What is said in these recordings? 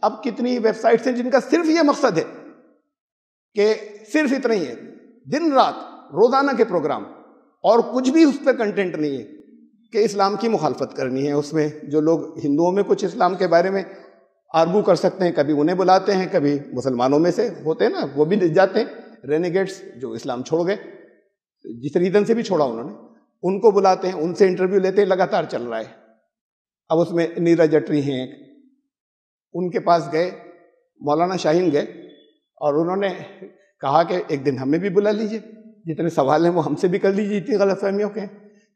اب کتنی web sites ہیں جن کا صرف یہ مقصد ہے کہ صرف اتنا ہی ہے، دن رات روزانہ کے پروگرام، اور کچھ بھی اس پہ کنٹینٹ نہیں ہے کہ اسلام کی مخالفت کرنی ہے۔ اس میں جو لوگ ہندوؤں میں کچھ اسلام کے بارے میں آرگو کر سکتے ہیں، کبھی انہیں بلاتے ہیں، کبھی مسلمانوں میں سے ہوتے ہیں نا وہ بھی جاتے ہیں، رینیگیٹس جو اسلام چھوڑ گئے، جس ریزن سے بھی چھوڑا انہوں نے، ان کو بلاتے ہیں، ان سے انٹرویو لیتے ہیں، لگاتار چل رہا ہے۔ اب اس میں نیرج اٹری ہیں ایک، ان کے پاس گئے، مولانا شاہین گئے، اور انہوں نے کہا کہ ایک دن ہمیں بھی بلا لیجئے، جتنے سوال ہیں وہ ہم سے بھی کر لیجیے، اتنی غلط فہمیوں کے ہیں۔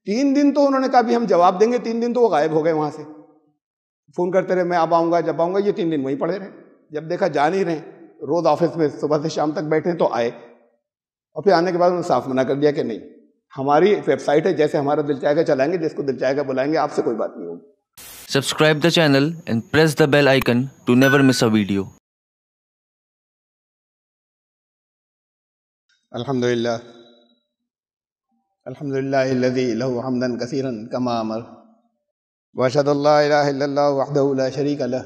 3 دن تو انہوں نے کہا بھی ہم جواب دیں گے، 3 دن تو وہ غائب ہو گئے وہاں سے، فون کرتے رہے میں اب آؤں گا جب آؤں گا، یہ 3 دن وہیں پڑے رہے۔ جب دیکھا جا نہیں رہے، روز آفس میں صبح سے شام تک بیٹھے تو آئے، اور پھر آنے کے بعد انہوں نے صاف منع کر دیا کہ نہیں، ہماری ویب سائٹ ہے، جیسے ہمارا دل چاہے گا چلائیں گے، جس کو دل چاہے گا بلائیں گے، آپ سے کوئی بات نہیں ہوگی۔ Subscribe the channel and press the bell icon to never miss a video. الحمدللہ الحمدللہ الذی لہ حمدا کثیرا کما امر، واشہد ان لا الہ الا اللہ وحدہ لا شریک لہ،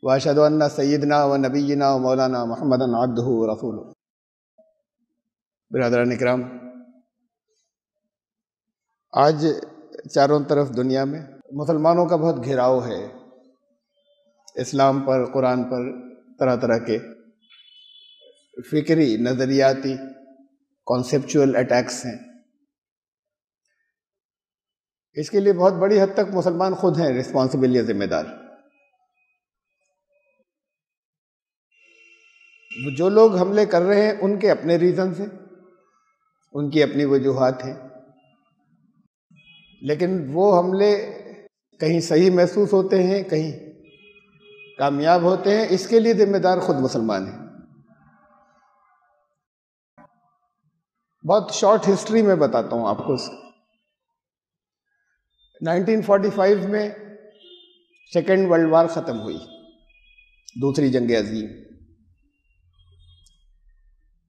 واشہد ان سیدنا و نبینا و مولانا محمدا عبدہ و رسولہ۔ برادران اکرام، آج چاروں طرف دنیا میں مسلمانوں کا بہت گھیراؤ ہے، اسلام پر، قرآن پر طرح طرح کے فکری، نظریاتی، کانسیپچول اٹیکس ہیں۔ اس کے لیے بہت بڑی حد تک مسلمان خود ہیں رسپانسبل یا ذمہ دار۔ جو لوگ حملے کر رہے ہیں ان کے اپنے ریزنز ہیں، ان کی اپنی وجوہات ہیں، لیکن وہ حملے کہیں صحیح محسوس ہوتے ہیں، کہیں کامیاب ہوتے ہیں، اس کے لیے ذمہ دار خود مسلمان ہیں۔ بہت شارٹ ہسٹری میں بتاتا ہوں آپ کو اس 1945 میں سیکنڈ ورلڈ وار ختم ہوئی، دوسری جنگ عظیم،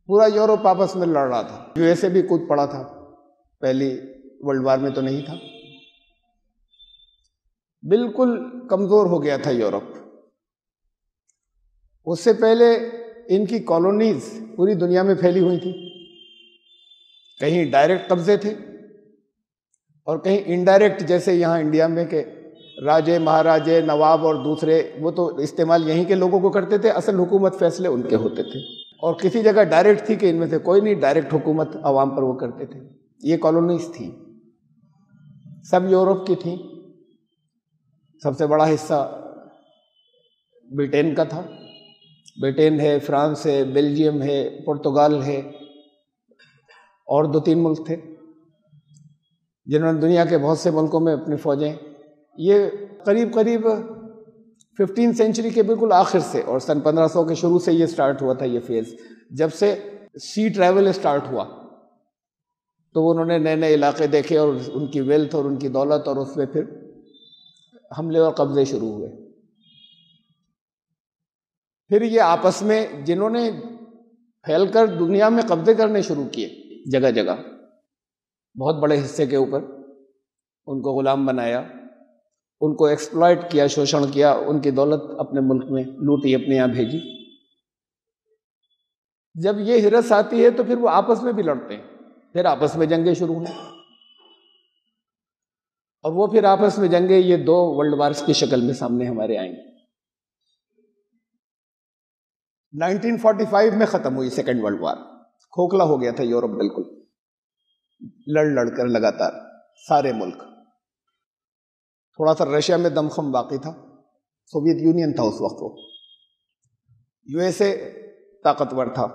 پورا یورپ آپس میں لڑ رہا تھا، یو ایس اے بھی کود پڑا تھا، پہلی ورلڈ وار میں تو نہیں تھا، بالکل کمزور ہو گیا تھا یورپ۔ اس سے پہلے ان کی کالونیز پوری دنیا میں پھیلی ہوئی تھی، کہیں ڈائریکٹ قبضے تھے اور کہیں انڈائریکٹ، جیسے یہاں انڈیا میں کہ راجے، مہاراجے، نواب اور دوسرے، وہ تو استعمال یہیں کے لوگوں کو کرتے تھے، اصل حکومت فیصلے ان کے ہوتے تھے، اور کسی جگہ ڈائریکٹ تھی کہ ان میں سے کوئی نہیں، ڈائریکٹ حکومت عوام پر وہ کرتے تھے۔ یہ کالونیز تھیں، سب یورپ کی تھیں، سب سے بڑا حصہ برٹین کا تھا، برٹین ہے، فرانس ہے، بیلجیم ہے، پرتگال ہے، اور 2-3 ملک تھے جنہوں نے دنیا کے بہت سے ملکوں میں اپنی فوجیں، یہ قریب 15 سینچری کے بالکل آخر سے، اور سن 1500 کے شروع سے یہ سٹارٹ ہوا تھا یہ فیز، جب سے سی ٹریول سٹارٹ ہوا تو انہوں نے نئے نئے علاقے دیکھے، اور ان کی ویلتھ اور ان کی دولت، اور اس میں پھر حملے اور قبضے شروع ہوئے۔ پھر یہ آپس میں جنہوں نے پھیل کر دنیا میں قبضے کرنے شروع کیے جگہ جگہ، بہت بڑے حصے کے اوپر ان کو غلام بنایا، ان کو ایکسپلائٹ کیا، شوشن کیا، ان کی دولت اپنے ملک میں لوٹی، اپنے یہاں بھیجی۔ جب یہ ہرس آتی ہے تو پھر وہ آپس میں بھی لڑتے ہیں، پھر آپس میں جنگیں شروع ہوئیں، اور وہ پھر آپس میں جنگیں یہ 2 ورلڈ وارز کی شکل میں سامنے ہمارے آئیں گے۔ 1945 میں ختم ہوئی سیکنڈ ورلڈ وار، کھوکھلا ہو گیا تھا یورپ بالکل، لڑ لڑ کر لگاتار سارے ملک، تھوڑا سا رشیا میں دمخم باقی تھا، سوویت یونین تھا اس وقت، وہ یو ایس اے طاقتور تھا،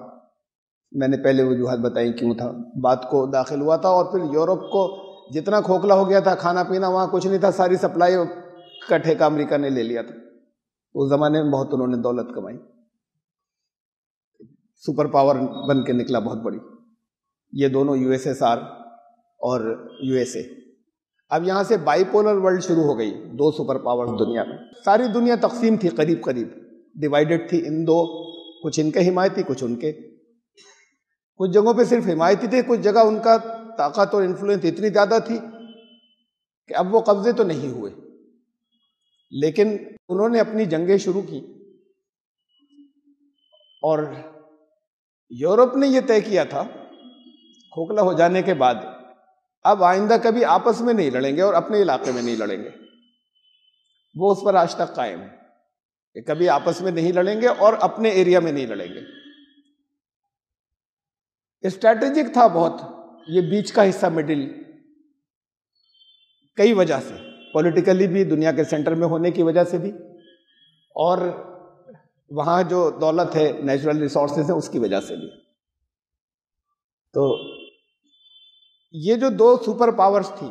میں نے پہلے وجوہات بتائی کیوں تھا، بات کو داخل ہوا تھا، اور پھر یورپ کو جتنا کھوکھلا ہو گیا تھا، کھانا پینا وہاں کچھ نہیں تھا، ساری سپلائی کا ٹھیکہ امریکہ نے لے لیا تھا، اس زمانے میں بہت انہوں نے دولت کمائی، سپر پاور بن کے نکلا بہت بڑی، یہ دونوں یو ایس ایس آر اور یو ایس اے۔ اب یہاں سے بائی پولر ورلڈ شروع ہو گئی، 2 سپر پاور دنیا میں، ساری دنیا تقسیم تھی، قریب قریب ڈیوائیڈڈ تھی ان 2، کچھ ان کے حمایتی، کچھ ان کے، کچھ جگہوں پہ صرف حمایتی تھے، کچھ جگہ ان کا طاقت اور انفلوئنس اتنی زیادہ تھی کہ اب وہ قبضے تو نہیں ہوئے، لیکن انہوں نے اپنی جنگیں شروع کی، اور یورپ نے یہ طے کیا تھا کھوکھلا ہو جانے کے بعد اب آئندہ کبھی آپس میں نہیں لڑیں گے اور اپنے علاقے میں نہیں لڑیں گے. وہ اس پر آج تک قائم ہے کہ کبھی آپس میں نہیں لڑیں گے اور اپنے ایریا میں نہیں لڑیں گے. اسٹریٹجک تھا بہت یہ بیچ کا حصہ مڈل، کئی وجہ سے، پولیٹیکلی بھی، دنیا کے سینٹر میں ہونے کی وجہ سے بھی، اور وہاں جو دولت ہے، نیچرل ریسورسز ہیں، اس کی وجہ سے بھی. تو یہ جو دو سپر پاورز تھی،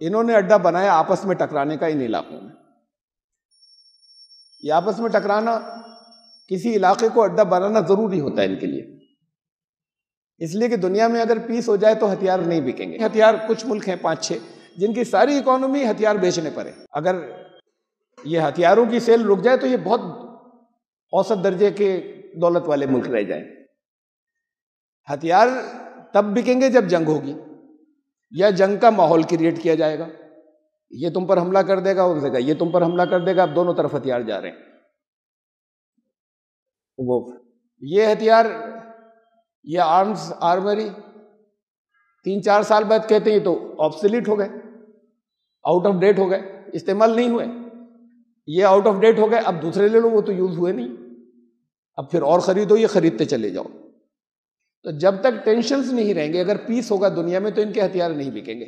انہوں نے اڈا بنایا آپس میں ٹکرانے کا ان علاقوں میں. یہ آپس میں ٹکرانا، کسی علاقے کو اڈا بنانا ضروری ہوتا ہے ان کے لیے، اس لیے کہ دنیا میں اگر پیس ہو جائے تو ہتھیار نہیں بکیں گے. ہتھیار کچھ ملک ہیں 5-6 جن کی ساری اکانومی ہتھیار بیچنے پر ہے. اگر یہ ہتھیاروں کی سیل رک جائے تو یہ بہت اوسط درجے کے دولت والے ملک رہ جائیں. ہتھیار تب بکیں گے جب جنگ ہوگی یا جنگ کا ماحول کریٹ کیا جائے گا. یہ تم پر حملہ کر دے گا، اس جگہ یہ تم پر حملہ کر دے گا، اب دونوں طرف ہتھیار جا رہے ہیں. وہ یہ ہتھیار، یہ آرمری 3-4 سال بعد کہتے ہیں یہ تو آبسلیٹ ہو گئے، آؤٹ آف ڈیٹ ہو گئے، استعمال نہیں ہوئے. یہ آؤٹ آف ڈیٹ ہو گئے، اب دوسرے لے لو، وہ تو یوز ہوئے نہیں، اب پھر اور خریدو، یہ خریدتے چلے جاؤ. تو جب تک ٹینشنز نہیں رہیں گے، اگر پیس ہوگا دنیا میں، تو ان کے ہتھیار نہیں بکیں گے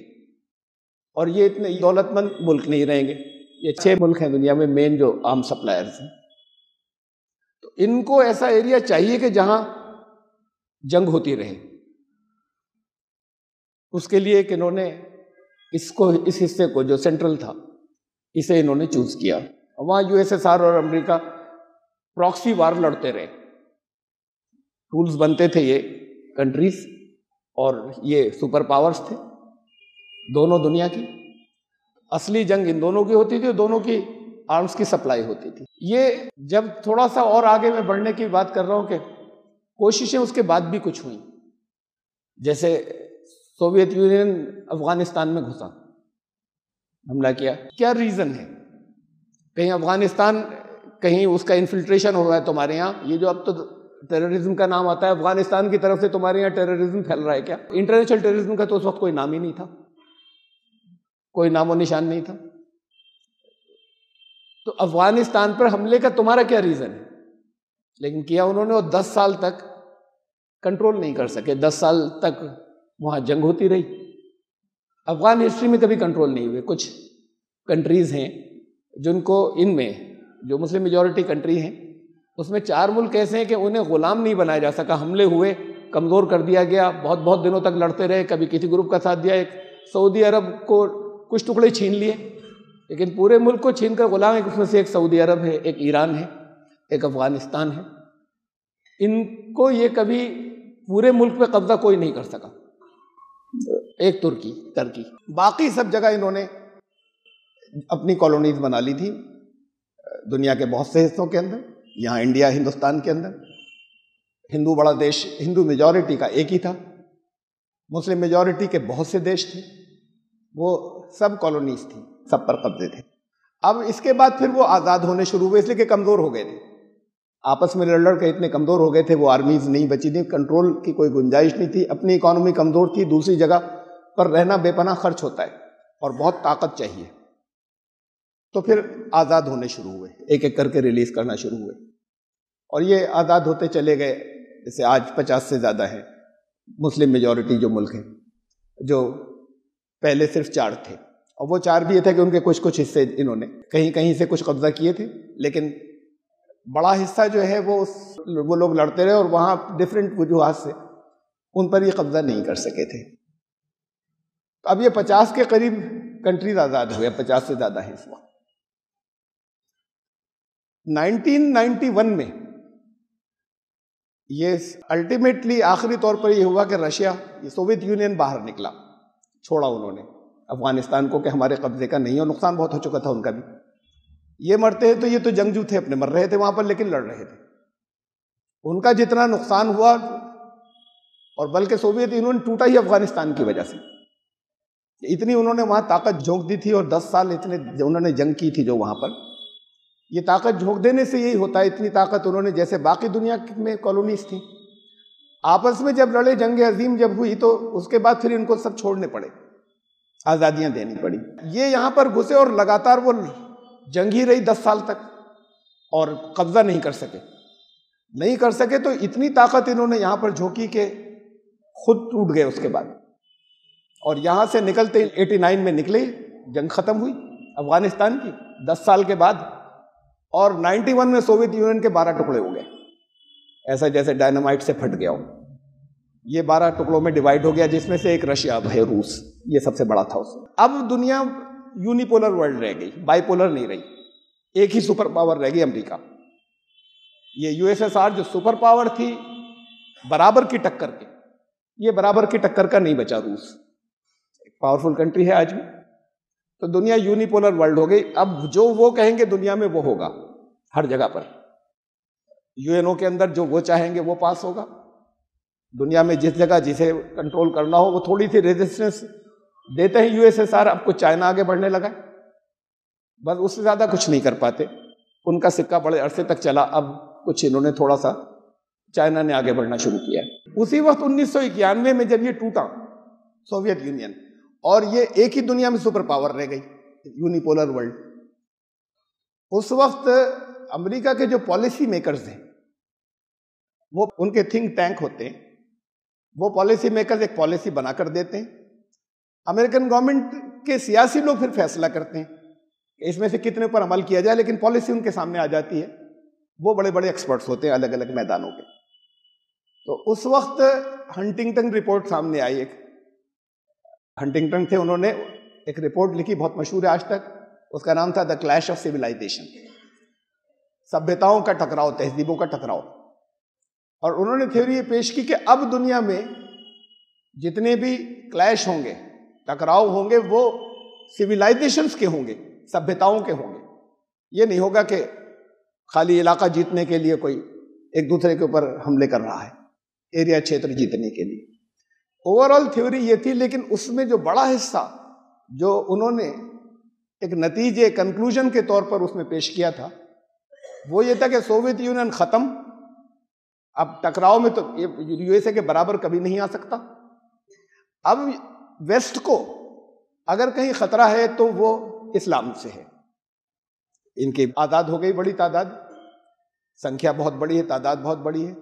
اور یہ اتنے دولت مند ملک نہیں رہیں گے. یہ 6 ملک ہیں دنیا میں مین جو آرم سپلائرز ہیں. تو ان کو ایسا ایریا چاہیے کہ جہاں جنگ ہوتی رہے. اس کے لیے کہ انہوں نے اس حصے کو جو سینٹرل تھا، اسے انہوں نے چوز کیا. وہاں USSR اور امریکہ پراکسی وار لڑتے رہے. ٹولز بنتے تھے یہ کنٹریز، اور یہ سپر پاورز تھے دونوں دنیا کی. اصلی جنگ ان دونوں کی ہوتی تھی اور دونوں کی آرمز کی سپلائی ہوتی تھی. یہ جب تھوڑا سا اور آگے میں بڑھنے کی بات کر رہا ہوں کہ کوششیں اس کے بعد بھی کچھ ہوئیں. جیسے سوویت یونین افغانستان میں گھسا، حملہ کیا ریزن ہے؟ کہیں افغانستان، کہیں اس کا انفلٹریشن ہو رہا ہے تمہارے یہاں. یہ جو اب تو ٹیررزم کا نام آتا ہے، افغانستان کی طرف سے تمہارے یہاں ٹیررزم پھیل رہا ہے کیا؟ انٹرنیشنل ٹیررزم کا تو اس وقت کوئی نام ہی نہیں تھا، کوئی نام و نشان نہیں تھا. تو افغانستان پر حملے کا تمہارا کیا ریزن ہے؟ لیکن کیا انہوں نے، اور 10 سال تک کنٹرول نہیں کر سکے. 10 سال تک وہاں جنگ ہوتی رہی. افغان ہسٹری میں کبھی کنٹرول نہیں ہوئے. کچھ کنٹریز ہیں جن کو، ان میں جو مسلم میجورٹی کنٹری ہیں، اس میں 4 ملک ایسے ہیں کہ انہیں غلام نہیں بنایا جا سکا. حملے ہوئے، کمزور کر دیا گیا، بہت دنوں تک لڑتے رہے، کبھی کسی گروپ کا ساتھ دیا. ایک سعودی عرب کو کچھ ٹکڑے چھین لیے، لیکن پورے ملک کو چھین کر غلام. اس میں سے ایک سعودی عرب ہے، ایک ایران ہے، ایک افغانستان ہے. ان کو یہ کبھی پورے ملک پہ قبضہ کوئی نہیں کر سکا. ایک ترکی، باقی سب جگہ انہوں نے اپنی کالونیز بنا لی تھی دنیا کے بہت سے حصوں کے اندر. یہاں انڈیا، ہندوستان کے اندر ہندو بڑا دیش، ہندو میجورٹی کا ایک ہی تھا. مسلم میجورٹی کے بہت سے دیش تھے، وہ سب کالونیز تھی، سب پر قبضے تھے. اب اس کے بعد پھر وہ آزاد ہونے شروع ہوئے، اس لیے کہ کمزور ہو گئے تھے، آپس میں لڑ کے اتنے کمزور ہو گئے تھے. وہ آرمیز نہیں بچی تھی، کنٹرول کی کوئی گنجائش نہیں تھی، اپنی اکانومی کمزور تھی. دوسری جگہ پر رہنا بے پناہ خرچ ہوتا ہے اور بہت طاقت چاہیے. تو پھر آزاد ہونے شروع ہوئے، ایک ایک کر کے ریلیز کرنا شروع ہوئے، اور یہ آزاد ہوتے چلے گئے. جیسے آج 50 سے زیادہ ہے مسلم میجورٹی جو ملک ہیں، جو پہلے صرف 4 تھے. اور وہ 4 بھی یہ تھا کہ ان کے کچھ حصے انہوں نے کہیں سے کچھ قبضہ کیے تھے، لیکن بڑا حصہ جو ہے وہ لوگ لڑتے رہے، اور وہاں ڈفرینٹ وجوہات سے ان پر یہ قبضہ نہیں کر سکے تھے. اب یہ 50 کے قریب کنٹریز آزاد ہوئے، 50 سے زیادہ ہیں اس وقت. 1991 میں یہ الٹیمیٹلی آخری طور پر یہ ہوا کہ رشیا، یہ سوویت یونین باہر نکلا، چھوڑا انہوں نے افغانستان کو کہ ہمارے قبضے کا نہیں، اور نقصان بہت ہو چکا تھا ان کا بھی. یہ مرتے ہیں تو یہ تو جنگجو تھے، اپنے مر رہے تھے وہاں پر، لیکن لڑ رہے تھے. ان کا جتنا نقصان ہوا، اور بلکہ سوویت یونین ٹوٹا ہی افغانستان کی وجہ سے. اتنی انہوں نے وہاں طاقت جھونک دی تھی، اور 10 سال اتنے انہوں نے جنگ کی تھی جو وہاں پر. یہ طاقت جھونک دینے سے یہی ہوتا ہے. اتنی طاقت انہوں نے، جیسے باقی دنیا میں کالونیز تھیں، آپس میں جب لڑے، جنگ عظیم جب ہوئی تو اس کے بعد پھر ان کو سب چھوڑنے پڑے، آزادیاں دینی پڑی. یہ یہاں پر گھسے اور لگاتار وہ جنگ ہی رہی 10 سال تک، اور قبضہ نہیں کر سکے تو اتنی طاقت انہوں نے یہاں پر جھونکی کہ خود ٹوٹ گئے اس کے بعد. اور یہاں سے نکلتے 89 میں نکلے، جنگ ختم ہوئی افغانستان کی 10 سال کے بعد، اور 91 میں سوویت یونین کے 12 ٹکڑے ہو گئے، ایسا جیسے ڈائنامائٹ سے پھٹ گیا ہو. یہ 12 ٹکڑوں میں ڈیوائیڈ ہو گیا، جس میں سے ایک رشیا ہے، روس، یہ سب سے بڑا تھا اس میں. اب دنیا یونیپولر ورلڈ رہ گئی، بائی پولر نہیں رہی. ایک ہی سپر پاور رہ گئی، امریکا. یہ یو ایس ایس آر جو سپر پاور تھی برابر کی ٹکر کے، یہ برابر کی ٹکر کا نہیں بچا. روس ایک پاورفل کنٹری ہے آج بھی. تو دنیا یونیپولر ورلڈ ہو گئی. اب جو وہ کہیں گے دنیا میں وہ ہوگا، ہر جگہ پر. یو این او کے اندر جو وہ چاہیں گے وہ پاس ہوگا. دنیا میں جس جگہ جسے کنٹرول کرنا ہو، وہ تھوڑی سی ریزسٹنس دیتے ہیں. یو ایس ایس آر، اب کچھ چائنا آگے بڑھنے لگا، بس اس سے زیادہ کچھ نہیں کر پاتے. ان کا سکہ بڑے عرصے تک چلا، اب کچھ انہوں نے تھوڑا سا، چائنا نے آگے بڑھنا شروع کیا. اسی وقت 1991 میں جب یہ ٹوٹا سوویت یونین، اور یہ ایک ہی دنیا میں سپر پاور رہ گئی، یونیپولر ورلڈ، اس وقت امریکہ کے جو پالیسی میکرز ہیں، وہ ان کے تھنک ٹینک ہوتے ہیں، وہ پالیسی میکرز ایک پالیسی بنا کر دیتے ہیں. امریکن گورنمنٹ کے سیاسی لوگ پھر فیصلہ کرتے ہیں کہ اس میں سے کتنے پر عمل کیا جائے، لیکن پالیسی ان کے سامنے آ جاتی ہے. وہ بڑے بڑے ایکسپرٹس ہوتے ہیں الگ الگ میدانوں کے. تو اس وقت ہنٹنگٹن رپورٹ سامنے آئی. ایک ہنٹنگٹن تھے، انہوں نے ایک رپورٹ لکھی، بہت مشہور ہے آج تک. اس کا نام تھا دا کلیش آف سویلائزیشن، سبھیتاؤں کا ٹکراؤ، تہذیبوں کا ٹکراؤ. اور انہوں نے تھیوری یہ پیش کی کہ اب دنیا میں جتنے بھی کلیش ہوں گے، ٹکراؤ ہوں گے، وہ سویلائزیشنز کے ہوں گے، سبھیتاؤں کے ہوں گے. یہ نہیں ہوگا کہ خالی علاقہ جیتنے کے لیے کوئی ایک دوسرے کے اوپر حملے کر رہا ہے، ایریا چھیتر جیتنے کے لیے. اوور آل تھیوری یہ تھی، لیکن اس میں جو بڑا حصہ جو انہوں نے ایک نتیجے، کنکلوژن کے طور پر اس میں پیش کیا تھا، وہ یہ تھا کہ سوویت یونین ختم. اب ٹکراؤ میں تو یو ایس اے کے برابر کبھی نہیں آ سکتا. اب ویسٹ کو اگر کہیں خطرہ ہے تو وہ اسلام سے ہے. ان کی آزاد ہو گئی، بڑی تعداد، سنکھیا بہت بڑی ہے، تعداد بہت بڑی ہے.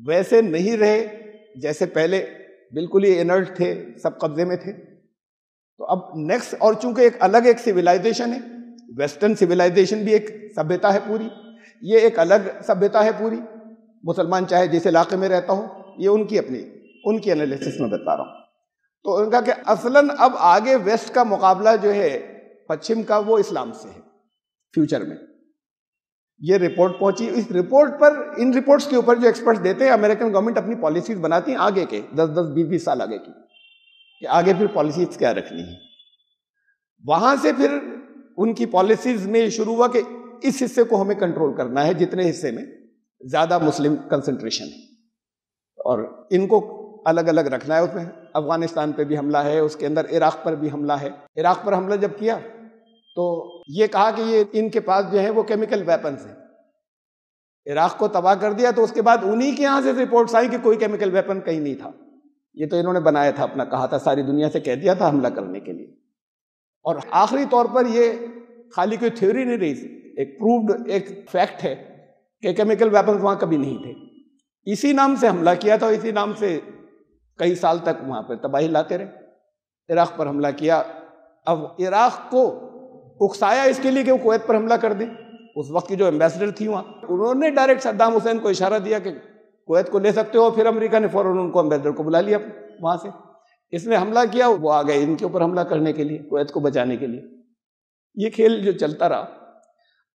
ویسے نہیں رہے جیسے پہلے، بالکل ہی انرٹ تھے، سب قبضے میں تھے. تو اب نیکسٹ، اور چونکہ ایک الگ ایک سویلائزیشن ہے، ویسٹرن سویلائزیشن بھی ایک سبھیتا ہے پوری، یہ ایک الگ سبھیتا ہے پوری. مسلمان چاہے جس علاقے میں رہتا ہو، یہ ان کی اپنی، ان کی انالیسس میں بتا رہا ہوں. تو ان کا کہ اصلاً اب آگے ویسٹ کا مقابلہ جو ہے پچھم کا، وہ اسلام سے ہے فیوچر میں. یہ رپورٹ پہنچی. اس رپورٹ پر، ان رپورٹس کے اوپر جو ایکسپرٹس دیتے ہیں، امریکن گورنمنٹ اپنی پالیسیز بناتی ہیں آگے کے 10-20 سال آگے کی، کہ آگے پھر پالیسیز کیا رکھنی ہے. وہاں سے پھر ان کی پالیسیز میں شروع ہوا کہ اس حصے کو ہمیں کنٹرول کرنا ہے، جتنے حصے میں زیادہ مسلم کنسنٹریشن ہے، اور ان کو الگ الگ رکھنا ہے. اس میں افغانستان پہ بھی حملہ ہے، اس کے اندر عراق پر بھی حملہ ہے. عراق پر حملہ جب کیا تو یہ کہا کہ یہ ان کے پاس جو ہے وہ کیمیکل ویپنز ہیں. عراق کو تباہ کر دیا، تو اس کے بعد انہی کے یہاں سے رپورٹس آئی کہ کوئی کیمیکل ویپن کہیں نہیں تھا. یہ تو انہوں نے بنایا تھا اپنا، کہا تھا، ساری دنیا سے کہہ دیا تھا حملہ کرنے کے لیے. اور آخری طور پر یہ خالی کوئی تھیوری نہیں رہی، ایک پرووڈ ایک فیکٹ ہے کہ کیمیکل ویپنز وہاں کبھی نہیں تھے. اسی نام سے حملہ کیا تھا، اسی نام سے کئی سال تک وہاں پہ تباہی لاتے رہے. عراق پر حملہ کیا. اب عراق کو اکسایا اس کے لیے کہ وہ کویت پر حملہ کر دیں. اس وقت کی جو ایمبیسڈر تھی وہاں، انہوں نے ڈائریکٹ صدام حسین کو اشارہ دیا کہ کویت کو لے سکتے ہو. پھر امریکہ نے فوراً ان کو ایمبیسڈر کو بلا لیا وہاں سے. اس نے حملہ کیا، وہ آ گئے ان کے اوپر حملہ کرنے کے لیے، کویت کو بچانے کے لیے. یہ کھیل جو چلتا رہا.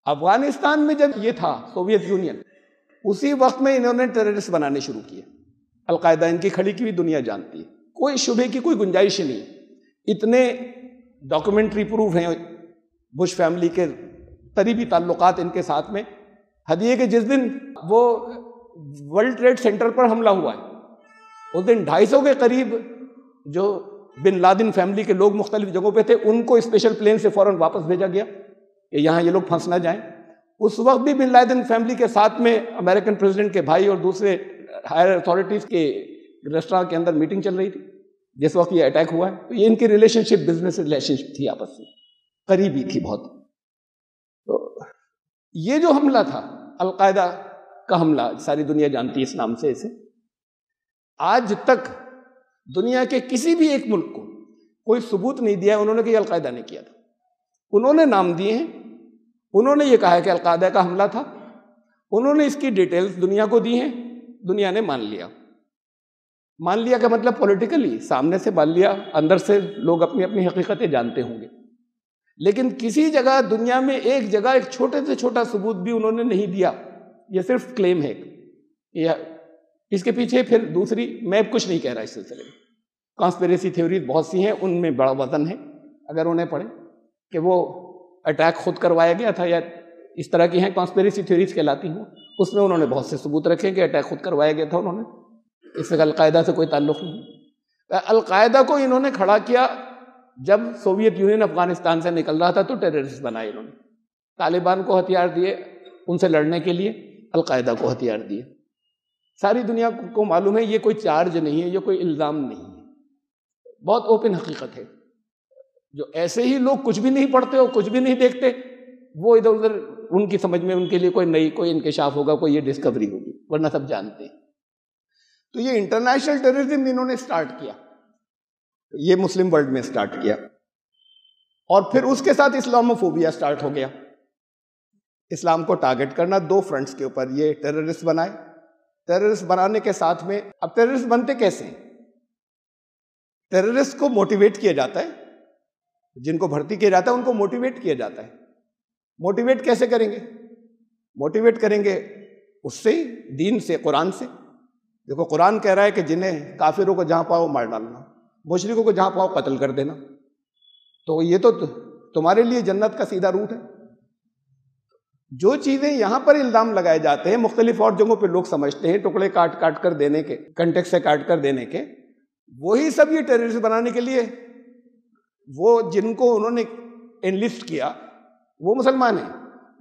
افغانستان میں جب یہ تھا سوویت یونین، اسی وقت میں انہوں نے ٹیررسٹ بنانے شروع کیے. القاعدہ ان کی کھڑی کی بھی دنیا جانتی ہے، کوئی شبہ کی کوئی گنجائش ہی نہیں. اتنے ڈاکومنٹری پروف ہیں بش فیملی کے قریبی تعلقات ان کے ساتھ میں. حد یہ کہ جس دن وہ ورلڈ ٹریڈ سینٹر پر حملہ ہوا ہے، اس دن 250 کے قریب جو بن لادن فیملی کے لوگ مختلف جگہوں پہ تھے، ان کو اسپیشل پلین سے فوراً واپس بھیجا گیا کہ یہاں یہ لوگ پھنس نہ جائیں. اس وقت بھی بن لادن فیملی کے ساتھ میں امریکن پریزیڈنٹ کے بھائی اور دوسرے ہائر اتھارٹیز کے ریسٹورانٹ کے اندر میٹنگ چل رہی تھی جس وقت یہ اٹیک ہوا ہے. تو یہ ان کی ریلیشن شپ بزنس ریلیشن شپ تھی، آپس میں قریبی تھی بہت. تو یہ جو حملہ تھا القاعدہ کا حملہ، ساری دنیا جانتی ہے اس نام سے اسے. آج تک دنیا کے کسی بھی ایک ملک کو کوئی ثبوت نہیں دیا انہوں نے کہ یہ القاعدہ نے کیا تھا. انہوں نے نام دیے ہیں، انہوں نے یہ کہا ہے کہ القاعدہ کا حملہ تھا، انہوں نے اس کی ڈیٹیلز دنیا کو دی ہیں، دنیا نے مان لیا. مان لیا کا مطلب پولیٹیکلی سامنے سے مان لیا، اندر سے لوگ اپنی اپنی حقیقتیں جانتے ہوں گے، لیکن کسی جگہ دنیا میں ایک جگہ ایک چھوٹے سے چھوٹا ثبوت بھی انہوں نے نہیں دیا. یہ صرف کلیم ہے. اس کے پیچھے پھر دوسری، میں کچھ نہیں کہہ رہا اس سلسلے میں، کانسپیریسی تھیوریز بہت سی ہیں، ان میں بڑا وزن ہے اگر انہیں پڑھیں کہ وہ اٹیک خود کروایا گیا تھا یا اس طرح کی ہیں کانسپیریسی تھیوریز کہلاتی ہیں. اس میں انہوں نے بہت سے ثبوت رکھے کہ اٹیک خود کروایا گیا تھا انہوں نے، اس سے القاعدہ سے کوئی تعلق نہیں. القاعدہ کو انہوں نے کھڑا کیا جب سوویت یونین افغانستان سے نکل رہا تھا تو ٹیررسٹ بنائے انہوں نے. طالبان کو ہتھیار دیے ان سے لڑنے کے لیے، القاعدہ کو ہتھیار دیے. ساری دنیا کو معلوم ہے یہ کوئی چارج نہیں ہے، یہ کوئی الزام نہیں ہے، بہت اوپن حقیقت ہے. جو ایسے ہی لوگ کچھ بھی نہیں پڑھتے اور کچھ بھی نہیں دیکھتے، وہ ادھر ادھر ان کی سمجھ میں ان کے لیے کوئی نئی کوئی انکشاف ہوگا، کوئی یہ ڈسکوری ہوگی، ورنہ سب جانتے ہیں. تو یہ انٹرنیشنل ٹیررزم انہوں نے سٹارٹ کیا، یہ مسلم ورلڈ میں سٹارٹ کیا، اور پھر اس کے ساتھ اسلاموفوبیا سٹارٹ ہو گیا. اسلام کو ٹارگٹ کرنا دو فرنٹس کے اوپر. یہ ٹیررسٹ بنائے، ٹیررسٹ بنانے کے ساتھ میں اب ٹیررسٹ بنتے کیسے ہیں؟ ٹیررسٹ کو موٹیویٹ کیا جاتا ہے، جن کو بھرتی کیا جاتا ہے ان کو موٹیویٹ کیا جاتا ہے. موٹیویٹ کیسے کریں گے؟ موٹیویٹ کریں گے اس سے، دین سے، قرآن سے. دیکھو قرآن کہہ رہا ہے کہ جنہیں کافروں کو جہاں پاؤ مار ڈالنا، مشرکوں کو جہاں پاؤ قتل کر دینا. تو یہ تو تمہارے لیے جنت کا سیدھا روٹ ہے. جو چیزیں یہاں پر الزام لگائے جاتے ہیں مختلف اور جگہوں پہ لوگ سمجھتے ہیں ٹکڑے کاٹ کاٹ کر دینے کے، کنٹیکٹ سے کاٹ کر دینے کے، وہی سب یہ ٹیررسٹ بنانے کے لیے. وہ جن کو انہوں نے انلسٹ کیا وہ مسلمان ہیں،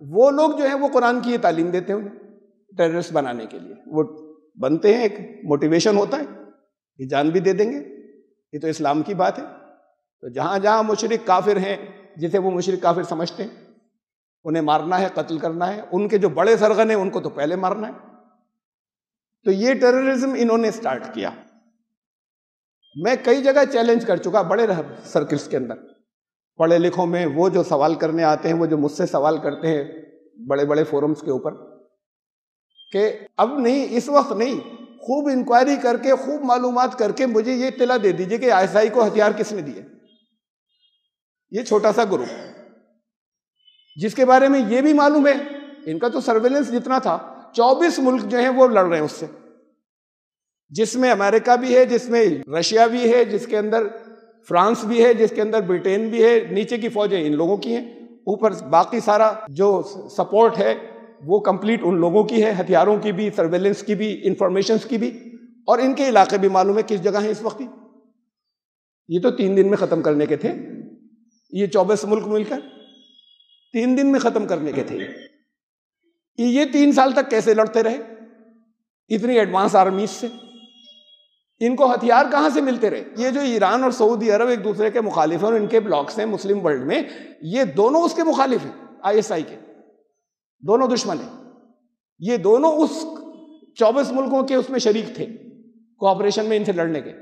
وہ لوگ جو ہیں وہ قرآن کی یہ تعلیم دیتے ہیں انہیں ٹیررسٹ بنانے کے لیے. وہ بنتے ہیں، ایک موٹیویشن ہوتا ہے، یہ جان بھی دے دیں گے. یہ تو اسلام کی بات ہے. تو جہاں جہاں مشرک کافر ہیں، جسے وہ مشرک کافر سمجھتے ہیں، انہیں مارنا ہے، قتل کرنا ہے. ان کے جو بڑے سرغن ہیں ان کو تو پہلے مارنا ہے. تو یہ ٹیررزم انہوں نے سٹارٹ کیا. میں کئی جگہ چیلنج کر چکا بڑے سرکلز کے اندر، پڑھے لکھوں میں. وہ جو سوال کرنے آتے ہیں، وہ جو مجھ سے سوال کرتے ہیں بڑے بڑے فورمز کے اوپر، کہ اب نہیں، اس وقت نہیں، خوب انکوائری کر کے، خوب معلومات کر کے مجھے یہ اطلاع دے دیجئے کہ ISI کو ہتھیار کس نے دیے. یہ چھوٹا سا گروپ جس کے بارے میں یہ بھی معلوم ہے، ان کا تو سرویلنس جتنا تھا، 24 ملک جو ہیں وہ لڑ رہے ہیں اس سے، جس میں امریکہ بھی ہے، جس میں رشیا بھی ہے، جس کے اندر فرانس بھی ہے، جس کے اندر برٹین بھی ہے. نیچے کی فوجیں ان لوگوں کی ہیں، اوپر باقی سارا جو سپورٹ ہے وہ کمپلیٹ ان لوگوں کی ہے، ہتھیاروں کی بھی، سرویلنس کی بھی، انفارمیشنز کی بھی. اور ان کے علاقے بھی معلوم ہے کس جگہ ہیں اس وقت. یہ تو 3 دن میں ختم کرنے کے تھے، یہ 24 ملک مل کر 3 دن میں ختم کرنے کے تھے. یہ 3 سال تک کیسے لڑتے رہے اتنی ایڈوانس آرمیز سے؟ ان کو ہتھیار کہاں سے ملتے رہے؟ یہ جو ایران اور سعودی عرب ایک دوسرے کے مخالف ہیں اور ان کے بلاکس ہیں مسلم ورلڈ میں، یہ دونوں اس کے مخالف ہیں، ISI کے دونوں دشمن ہیں. یہ دونوں اس 24 ملکوں کے اس میں شریک تھے کوآپریشن میں ان سے لڑنے کے.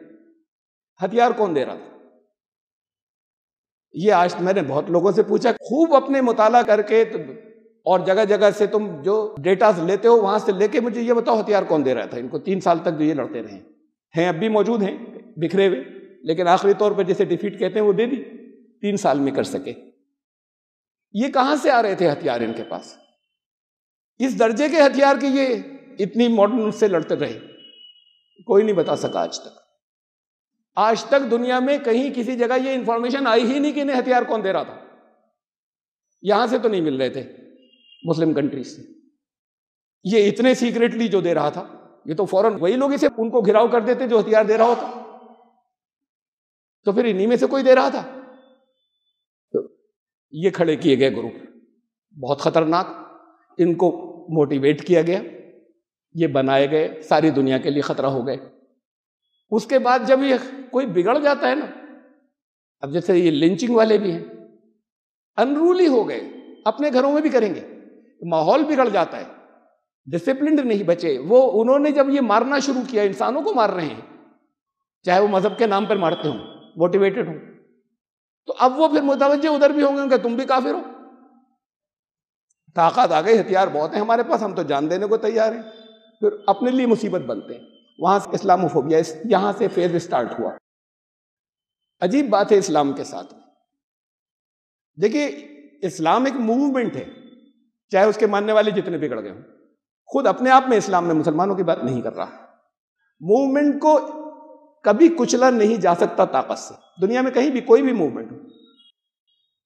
ہتھیار کون دے رہا تھا؟ یہ آج میں نے بہت لوگوں سے پوچھا، خوب اپنے مطالعہ کر کے اور جگہ جگہ سے تم جو ڈیٹاز لیتے ہو وہاں سے لے کے مجھے یہ بتاؤ ہتھیار کون دے رہا تھا ان کو 3 سال تک جو یہ لڑتے رہے ہیں. اب بھی موجود ہیں بکھرے ہوئے، لیکن آخری طور پہ جسے ڈیفیٹ کہتے ہیں وہ دے دی 3 سال میں کر سکے. یہ کہاں سے آ رہے تھے ہتھیار ان کے پاس؟ اس درجے کے ہتھیار کی یہ اتنی ماڈرن سے لڑتے رہے، کوئی نہیں بتا سکا آج تک. آج تک دنیا میں کہیں کسی جگہ یہ انفارمیشن آئی ہی نہیں کہ انہیں ہتھیار کون دے رہا تھا. یہاں سے تو نہیں مل رہے تھے مسلم کنٹریز سے. یہ اتنے سیکریٹلی جو دے رہا تھا، یہ تو فوراً وہی لوگ اسے ان کو گھراؤ کر دیتے جو ہتھیار دے رہا ہوتا. تو پھر انہی میں سے کوئی دے رہا تھا. تو یہ کھڑے کیے گئے گروپ بہت خطرناک. ان کو موٹیویٹ کیا گیا، یہ بنائے گئے، ساری دنیا کے لیے خطرہ ہو گئے۔ اس کے بعد جب یہ کوئی بگڑ جاتا ہے نا، اب جیسے یہ لنچنگ والے بھی ہیں، انرولی ہو گئے، اپنے گھروں میں بھی کریں گے، ماحول بگڑ جاتا ہے، ڈسپلنڈ نہیں بچے، وہ انہوں نے جب یہ مارنا شروع کیا، انسانوں کو مار رہے ہیں، چاہے وہ مذہب کے نام پر مارتے ہوں، موٹیویٹڈ ہوں، تو اب وہ پھر متوجہ ادھر بھی ہوں گے کہ تم بھی کافر ہو، طاقت آ گئی، ہتھیار بہت ہیں ہمارے پاس، ہم تو جان دینے کو تیار ہیں، پھر اپنے لیے مصیبت بنتے ہیں۔ وہاں سے اسلاموفوبیا، یہاں سے فیز اسٹارٹ ہوا۔ عجیب بات ہے اسلام کے ساتھ، دیکھیے اسلام ایک موومنٹ ہے، چاہے اس کے ماننے والے جتنے بگڑ گئے ہوں، خود اپنے آپ میں اسلام میں مسلمانوں کی بات نہیں کر رہا، موومنٹ کو کبھی کچلا نہیں جا سکتا طاقت سے، دنیا میں کہیں بھی کوئی بھی موومنٹ ہو۔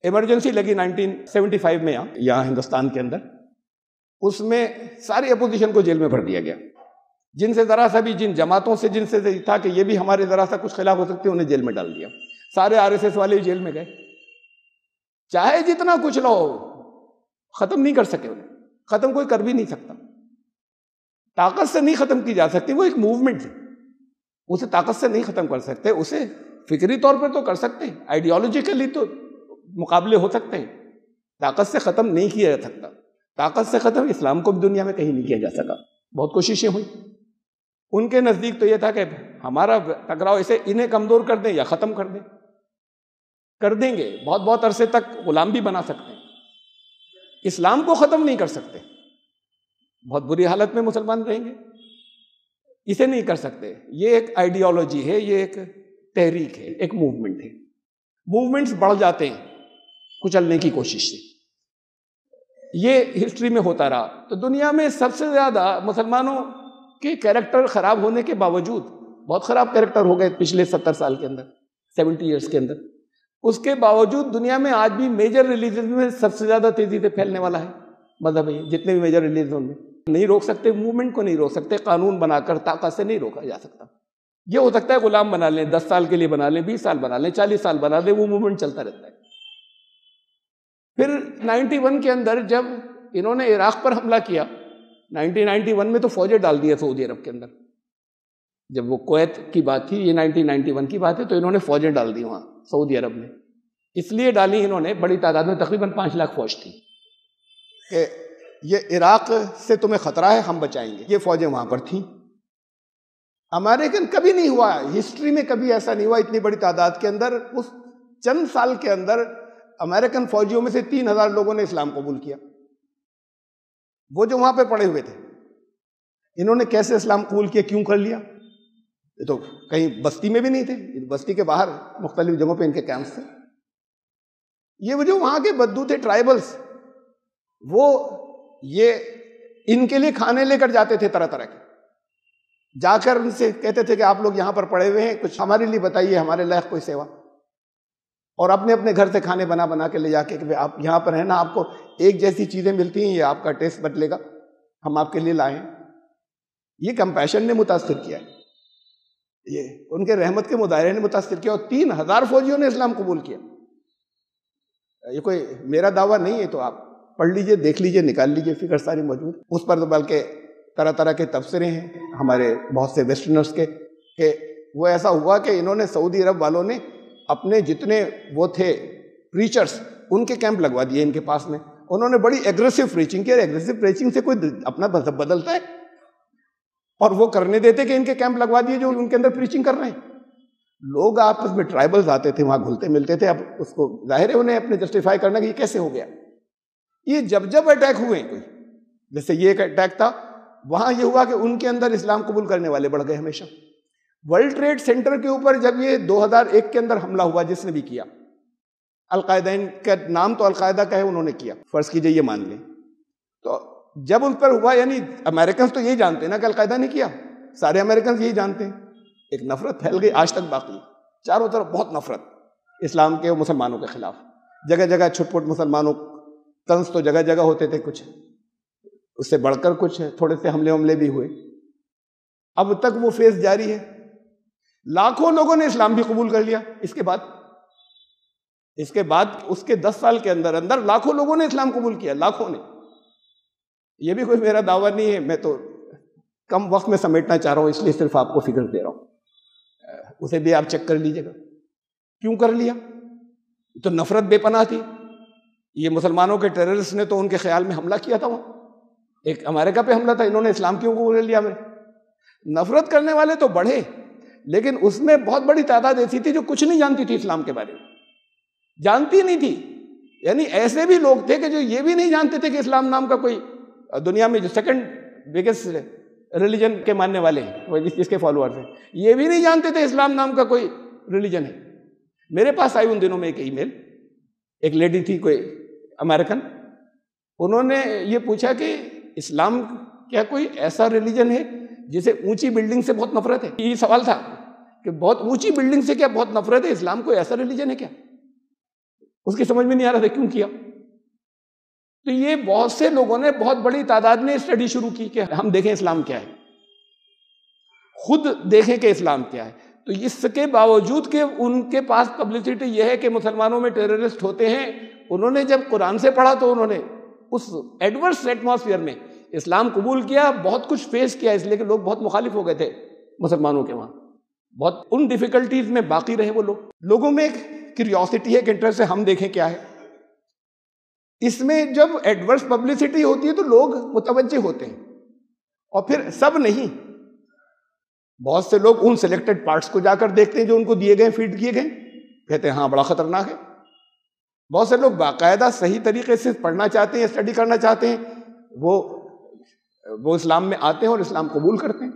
ایمرجنسی لگی 1975 میں یہاں ہندوستان کے اندر، اس میں ساری اپوزیشن کو جیل میں بھر دیا گیا، جن سے ذرا سا بھی، جن جماعتوں سے جن سے تھا کہ یہ بھی ہمارے ذرا سا کچھ خلاف ہو سکتے، انہیں جیل میں ڈال دیا، سارے RSS والے بھی جیل میں گئے، چاہے جتنا کچھ لو ختم نہیں کر سکے انہیں، ختم کوئی کر بھی نہیں سکتا، طاقت سے نہیں ختم کی جا سکتی، وہ ایک موومنٹ ہے، اسے طاقت سے نہیں ختم کر سکتے، اسے فکری طور پر تو کر سکتے ہیں، آئیڈیالوجیکلی تو مقابلے ہو سکتے ہیں، طاقت سے ختم نہیں کیا جا سکتا۔ طاقت سے ختم اسلام کو بھی دنیا میں کہیں نہیں کیا جا سکا، بہت کوششیں ہوئی، ان کے نزدیک تو یہ تھا کہ ہمارا ٹکراؤ اسے انہیں کمزور کر دیں یا ختم کر دیں، کر دیں گے، بہت بہت عرصے تک غلام بھی بنا سکتے ہیں، اسلام کو ختم نہیں کر سکتے، بہت بری حالت میں مسلمان رہیں گے، اسے نہیں کر سکتے۔ یہ ایک آئیڈیالوجی ہے، یہ ایک تحریک ہے، ایک موومنٹ ہے، موومنٹس بڑھ جاتے ہیں کچلنے کی کوشش سے، یہ ہسٹری میں ہوتا رہا۔ تو دنیا میں سب سے زیادہ مسلمانوں کے کیریکٹر خراب ہونے کے باوجود، بہت خراب کیریکٹر ہو گئے پچھلے 70 سال کے اندر، 70 ایئرس کے اندر، اس کے باوجود دنیا میں آج بھی میجر ریلیجن میں سب سے زیادہ تیزی سے پھیلنے والا ہے مذہب ہے، جتنے بھی میجر ریلیجن میں نہیں روک سکتے، موومنٹ کو نہیں روک سکتے، قانون بنا کر طاقت سے نہیں روکا جا سکتا۔ یہ ہو سکتا ہے غلام بنا لیں، 10 سال کے لیے بنا لیں، 20 سال بنا لیں، 40 سال بنا لیں، وہ موومنٹ چلتا رہتا ہے۔ پھر 91 کے اندر جب انہوں نے عراق پر حملہ کیا، 1991 میں تو فوجیں ڈال دی ہے سعودی عرب کے اندر، جب وہ کویت کی بات تھی، یہ 1991 کی بات ہے، تو انہوں نے فوجیں ڈال دی وہاں سعودی عرب میں، اس لیے ڈالی انہوں نے، بڑی تعداد میں، تقریباً 5 لاکھ فوج تھی، کہ یہ عراق سے تمہیں خطرہ ہے، ہم بچائیں گے، یہ فوجیں وہاں پر تھیں۔ امریکن کبھی نہیں ہوا، ہسٹری میں کبھی ایسا نہیں ہوا اتنی بڑی تعداد کے اندر، اس چند سال کے اندر امریکن فوجیوں میں سے 3000 لوگوں نے اسلام قبول کیا، وہ جو وہاں پہ پڑے ہوئے تھے۔ انہوں نے کیسے اسلام قبول کیا، کیوں کر لیا؟ یہ تو کہیں بستی میں بھی نہیں تھے، بستی کے باہر مختلف جگہوں پہ ان کے کیمپس تھے۔ یہ جو وہاں کے بدو تھے، ٹرائبلز، وہ یہ ان کے لیے کھانے لے کر جاتے تھے، طرح طرح کے، جا کر ان سے کہتے تھے کہ آپ لوگ یہاں پر پڑے ہوئے ہیں، کچھ ہمارے لیے بتائیے، ہمارے لائق کوئی سیوا، اور اپنے اپنے گھر سے کھانے بنا بنا کے لے جا کے کہ آپ یہاں پر ہیں نا، آپ کو ایک جیسی چیزیں ملتی ہیں، یہ آپ کا ٹیسٹ بدلے گا، ہم آپ کے لیے لائے ہیں۔ یہ کمپیشن نے متاثر کیا ہے، یہ ان کے رحمت کے مظاہرے نے متاثر کیا، اور 3000 فوجیوں نے اسلام قبول کیا۔ یہ کوئی میرا دعویٰ نہیں ہے، تو آپ پڑھ لیجئے، دیکھ لیجئے، نکال لیجئے، فکر ساری موجود اس پر، تو بلکہ طرح طرح کے تبصرے ہیں ہمارے بہت سے ویسٹرنرز کے، کہ وہ ایسا ہوا کہ انہوں نے، سعودی عرب والوں نے اپنے جتنے وہ تھے پریچرز، ان کے کیمپ لگوا دیے ان کے پاس میں، انہوں نے بڑی ایگریسو پریچنگ کی، اور ایگریسو پریچنگ سے کوئی اپنا مذہب بدلتا ہے؟ اور وہ کرنے دیتے کہ ان کے کیمپ لگوا دیے جو ان کے اندر پریچنگ کر رہے ہیں۔ لوگ آپس میں، ٹرائبلز آتے تھے وہاں، گھلتے ملتے تھے، اب اس کو ظاہر ہے انہیں اپنے جسٹیفائی کرنا کہ یہ کیسے ہو گیا۔ یہ جب اٹیک ہوئے کوئی، جیسے یہ ایک اٹیک تھا، وہاں یہ ہوا کہ ان کے اندر اسلام قبول کرنے والے بڑھ گئے ہمیشہ۔ ورلڈ ٹریڈ سینٹر کے اوپر جب یہ 2001 کے اندر حملہ ہوا، جس نے بھی کیا، القاعدہ، ان کا نام تو القاعدہ کا ہے، انہوں نے کیا، فرض کیجئے یہ مان لیں، تو جب ان پر ہوا، یعنی امریکنز تو یہی جانتے ہیں نا کہ القاعدہ نے کیا، سارے امریکنز یہی جانتے ہیں، ایک نفرت پھیل گئی، آج تک باقی، چاروں طرف بہت نفرت اسلام کے اور مسلمانوں کے خلاف، جگہ جگہ چھٹ پٹ مسلمانوں، طنز تو جگہ جگہ ہوتے تھے، کچھ اس سے بڑھ کر کچھ تھوڑے سے حملے بھی ہوئے، اب تک وہ فیز جاری ہے۔ لاکھوں لوگوں نے اسلام بھی قبول کر لیا اس کے بعد، اس کے 10 سال کے اندر لاکھوں لوگوں نے اسلام قبول کیا، لاکھوں نے۔ یہ بھی کوئی میرا دعویٰ نہیں ہے، میں تو کم وقت میں سمیٹنا چاہ رہا ہوں، اس لیے صرف آپ کو فگر دے رہا ہوں، اسے بھی آپ چیک کر لیجیے گا کیوں کر لیا۔ تو نفرت بے پناہ تھی، یہ مسلمانوں کے ٹیررسٹ نے تو ان کے خیال میں حملہ کیا تھا، وہاں ایک امریکہ پہ حملہ تھا، انہوں نے اسلام کیوں قبول لیا میں؟ نفرت کرنے والے تو بڑھے، لیکن اس میں بہت بڑی تعداد ایسی تھی جو کچھ نہیں جانتی تھی اسلام کے بارے میں، جانتی نہیں تھی، یعنی ایسے بھی لوگ تھے کہ جو یہ بھی نہیں جانتے تھے کہ اسلام نام کا کوئی دنیا میں جو سیکنڈ بگیسٹ ریلیجن کے ماننے والے ہیں، جس کے فالوورز ہیں، یہ بھی نہیں جانتے تھے اسلام نام کا کوئی ریلیجن ہے۔ میرے پاس آئی ان دنوں میں ایک ای میل، ایک لیڈی تھی کوئی امریکن، انہوں نے یہ پوچھا کہ اسلام کیا کوئی ایسا ریلیجن ہے جسے اونچی بلڈنگ سے بہت نفرت ہے؟ یہ سوال تھا کہ بہت اونچی بلڈنگ سے کیا بہت نفرت ہے، اسلام کوئی ایسا ریلیجن ہے کیا؟ اس کی سمجھ میں نہیں آ رہا تھا کیوں کیا۔ تو یہ بہت سے لوگوں نے، بہت بڑی تعداد نے اسٹڈی شروع کی کہ ہم دیکھیں اسلام کیا ہے، خود دیکھیں کہ اسلام کیا ہے۔ تو اس کے باوجود کہ ان کے پاس پبلسٹی یہ ہے کہ مسلمانوں میں ٹیررسٹ ہوتے ہیں، انہوں نے جب قرآن سے پڑھا تو انہوں نے اس ایڈورس ایٹماسفیئر میں اسلام قبول کیا، بہت کچھ فیس کیا، اس لیے کہ لوگ بہت مخالف ہو گئے تھے مسلمانوں کے وہاں، بہت ان ڈیفیکلٹیز میں باقی رہے وہ لوگ۔ لوگوں میں ایک کیوریوسٹی ہے کہ انٹرسٹ ہے، ہم دیکھیں کیا ہے۔ اس میں جب ایڈورس پبلسٹی ہوتی ہے تو لوگ متوجہ ہوتے ہیں، اور پھر سب نہیں، بہت سے لوگ ان سلیکٹڈ پارٹس کو جا کر دیکھتے ہیں جو ان کو دیے گئے، فیڈ کیے گئے، کہتے ہیں ہاں بڑا خطرناک ہے۔ بہت سے لوگ باقاعدہ صحیح طریقے سے پڑھنا چاہتے ہیں، اسٹڈی کرنا چاہتے ہیں، وہ اسلام میں آتے ہیں اور اسلام قبول کرتے ہیں۔